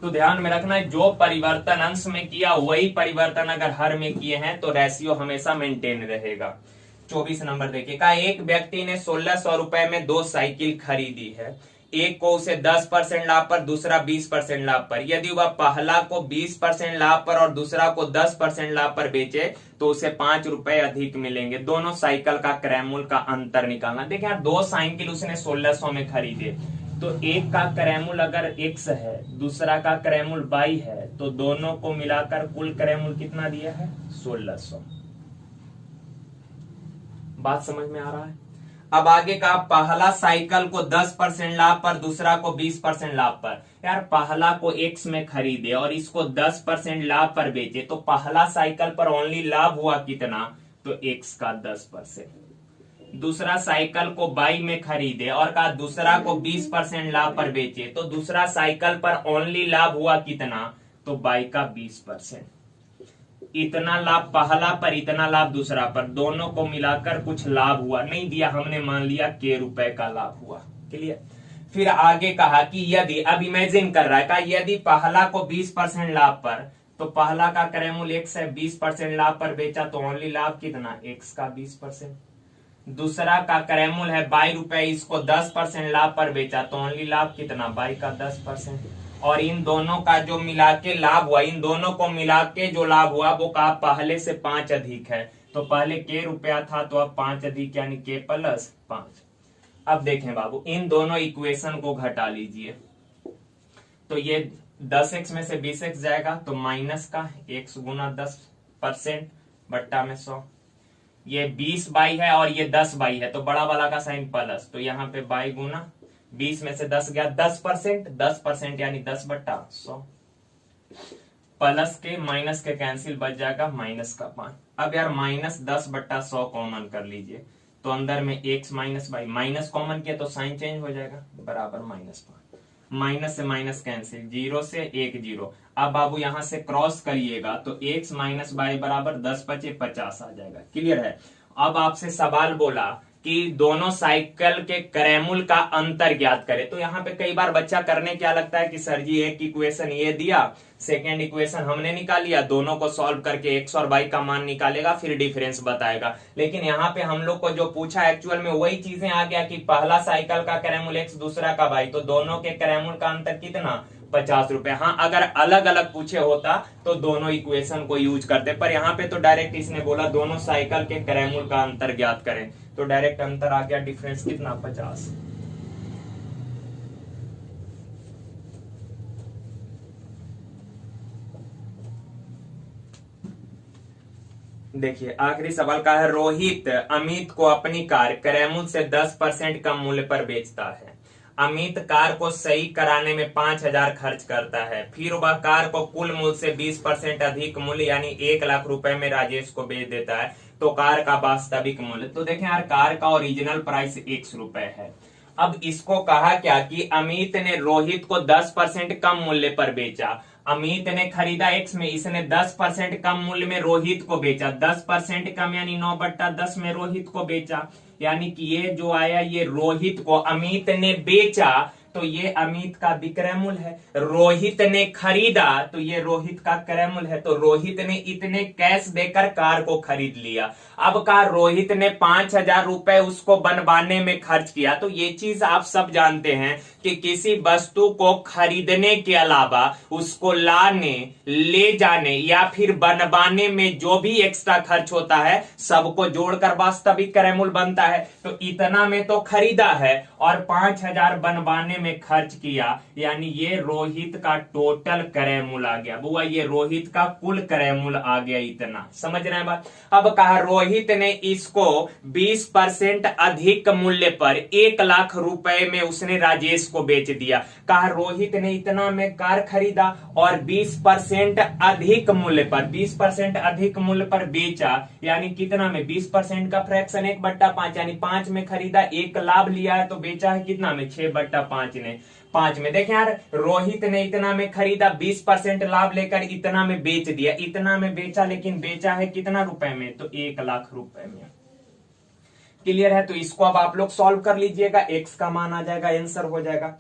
तो ध्यान में रखना है जो परिवर्तन अंश में किया वही परिवर्तन अगर हर में किए हैं तो रेशियो हमेशा मेंटेन रहेगा। 24 नंबर देखिए, का एक व्यक्ति ने 1600 रुपए में 2 साइकिल खरीदी है, एक को उसे 10% लाभ पर, दूसरा 20% लाभ पर। यदि वह पहला को 20% लाभ पर और दूसरा को 10% लाभ पर बेचे तो उसे 5 रुपए अधिक मिलेंगे। दोनों साइकिल का क्रय मूल्य का अंतर निकालना। देखिए यार 2 साइकिल उसने 1600 में खरीदे, तो एक का क्रय मूल्य अगर x है, दूसरा का क्रय मूल्य y है, तो दोनों को मिलाकर कुल क्रय मूल्य कितना दिया है 1600। बात समझ में आ रहा है। अब आगे का पहला साइकिल को 10% लाभ पर, दूसरा को 20% लाभ पर। यार पहला को x में खरीदे और इसको 10% लाभ पर बेचे, तो पहला साइकिल पर ओनली लाभ हुआ कितना, तो x का 10%। दूसरा साइकिल को y में खरीदे और कहा दूसरा को 20% लाभ पर बेचे, तो दूसरा साइकिल पर ओनली लाभ हुआ कितना, तो y का 20%। इतना लाभ पहला पर, इतना लाभ दूसरा पर, दोनों को मिलाकर कुछ लाभ हुआ, नहीं दिया हमने, मान लिया k रुपए का लाभ हुआ। क्लियर। फिर आगे कहा कि यदि, अब इमेजिन कर रहा है, कहा यदि पहला को 20% लाभ पर, तो पहला का क्रय मूल्य x है, 20% लाभ पर बेचा तो ओनली लाभ कितना, x का 20%। दूसरा का क्रय मूल्य है y रुपए, इसको 10% लाभ पर बेचा तो ओनली लाभ कितना, y का 10%। और इन दोनों का जो मिला के लाभ हुआ, इन दोनों को मिला के जो लाभ हुआ वो कहा पहले से 5 अधिक है, तो पहले k रुपया था तो अब 5 अधिक यानी k प्लस 5। अब देखें बाबू इन दोनों इक्वेशन को घटा लीजिए, तो ये 10x में से 20x जाएगा तो माइनस का x गुना 10% बट्टा में 100, ये 20y है और ये 10y है तो बड़ा वाला का साइन प्लस, तो यहाँ पे y गुना 20 में से 10 गया 10%, 10% यानी 10/100, प्लस के माइनस के कैंसिल बच जाएगा माइनस का 5। अब यार -10/100 कॉमन कर लीजिए, तो अंदर में x minus by minus common किया तो साइन चेंज हो जाएगा, बराबर -5, माइनस से माइनस कैंसिल, 0 से 1 0। अब बाबू यहां से क्रॉस करिएगा तो x माइनस बाई बराबर 10 × 5 = 50 आ जाएगा। क्लियर है। अब आपसे सवाल बोला कि दोनों साइकिल के क्रैमुल का अंतर ज्ञात करें, तो यहाँ पे कई बार बच्चा करने क्या लगता है कि सर जी एक इक्वेशन ये दिया, सेकेंड इक्वेशन हमने निकाल लिया, दोनों को सॉल्व करके x और y का मान निकालेगा, फिर डिफरेंस बताएगा। लेकिन यहाँ पे हम लोग को जो पूछा एक्चुअल में वही चीजें आ गया कि पहला साइकिल का क्रैमुल x, दूसरा का y, तो दोनों के क्रैमुल का अंतर कितना, 50 रुपए। हाँ, अगर अलग अलग पूछे होता तो दोनों इक्वेशन को यूज करते, पर यहाँ पे तो डायरेक्ट इसने बोला दोनों साइकिल के क्रैमुल का अंतर ज्ञात करें, तो डायरेक्ट अंतर आ गया, डिफरेंस कितना, 50। देखिए आखिरी सवाल का है, रोहित अमित को अपनी कार क्रैमुल से 10% कम मूल्य पर बेचता है। अमित कार को सही कराने में 5000 खर्च करता है, फिर वह कार को कुल मूल्य से 20% अधिक मूल्य यानी 1 लाख रुपए में राजेश को बेच देता है, तो कार का वास्तविक मूल्य। तो देखें यार, कार का ओरिजिनल प्राइस 100 रुपए है। अब इसको कहा क्या कि अमित ने रोहित को 10% कम मूल्य पर बेचा। अमित ने खरीदा x में, इसने 10% कम मूल्य में रोहित को बेचा, 10% कम यानी 9/10 में रोहित को बेचा, यानी कि ये जो आया ये रोहित को अमित ने बेचा, तो ये अमित का विक्रय मूल्य है। रोहित ने खरीदा तो ये रोहित का क्रय मूल्य है, तो रोहित ने इतने कैश देकर कार को खरीद लिया। अब कार रोहित ने 5000 रुपए उसको बनवाने में खर्च किया, तो ये चीज आप सब जानते हैं कि किसी वस्तु को खरीदने के अलावा उसको लाने, ले जाने या फिर बनवाने में जो भी एक्स्ट्रा खर्च होता है सबको जोड़कर वास्तविक क्रय मूल्य बनता है। तो इतना में तो खरीदा है और 5000 बनवाने में खर्च किया, यानी ये रोहित का टोटल क्रय मूल्य आ गया। बुआ ये रोहित का कुल क्रय मूल्य आ गया इतना, समझ रहे हैं बात। अब कहा रोहित ने इसको 20% अधिक मूल्य पर 1 लाख रुपए में उसने राजेश को बेच दिया। कहा रोहित ने इतना में कार खरीदा और 20% अधिक मूल्य पर, 20% अधिक मूल्य पर बेचा, यानी कितना में, 20% का फ्रैक्शन 1/5 यानी 5 में खरीदा, 1 लाभ लिया है तो बेचा है कितना में, 6/5 ने 5 में। देखें यार, रोहित ने इतना में खरीदा, 20% लाभ लेकर इतना में बेच दिया, इतना में बेचा, लेकिन बेचा है कितना रुपए में, तो 1 लाख रुपए में। क्लियर है। तो इसको अब आप लोग सॉल्व कर लीजिएगा, एक्स का मान आ जाएगा, आंसर हो जाएगा।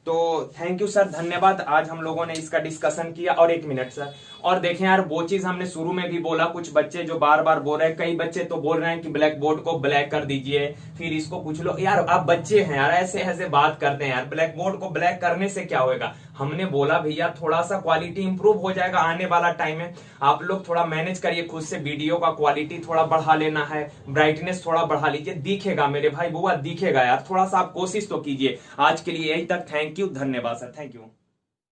तो थैंक यू सर, धन्यवाद। आज हम लोगों ने इसका डिस्कशन किया। और 1 मिनट सर, और देखें यार, वो चीज हमने शुरू में भी बोला, कुछ बच्चे जो बार बार बोल रहे हैं, कई बच्चे तो बोल रहे हैं कि ब्लैक बोर्ड को ब्लैक कर दीजिए, फिर इसको कुछ लोग, यार आप बच्चे हैं यार, ऐसे ऐसे बात करते हैं यार, ब्लैक बोर्ड को ब्लैक करने से क्या होएगा। हमने बोला भैया थोड़ा सा क्वालिटी इंप्रूव हो जाएगा आने वाला टाइम में, आप लोग थोड़ा मैनेज करिए खुद से, वीडियो का क्वालिटी थोड़ा बढ़ा लेना है, ब्राइटनेस थोड़ा बढ़ा लीजिए, दिखेगा मेरे भाई बुआ, दिखेगा यार, थोड़ा सा आप कोशिश तो कीजिए। आज के लिए यही तक, थैंक यू, धन्यवाद सर, थैंक यू।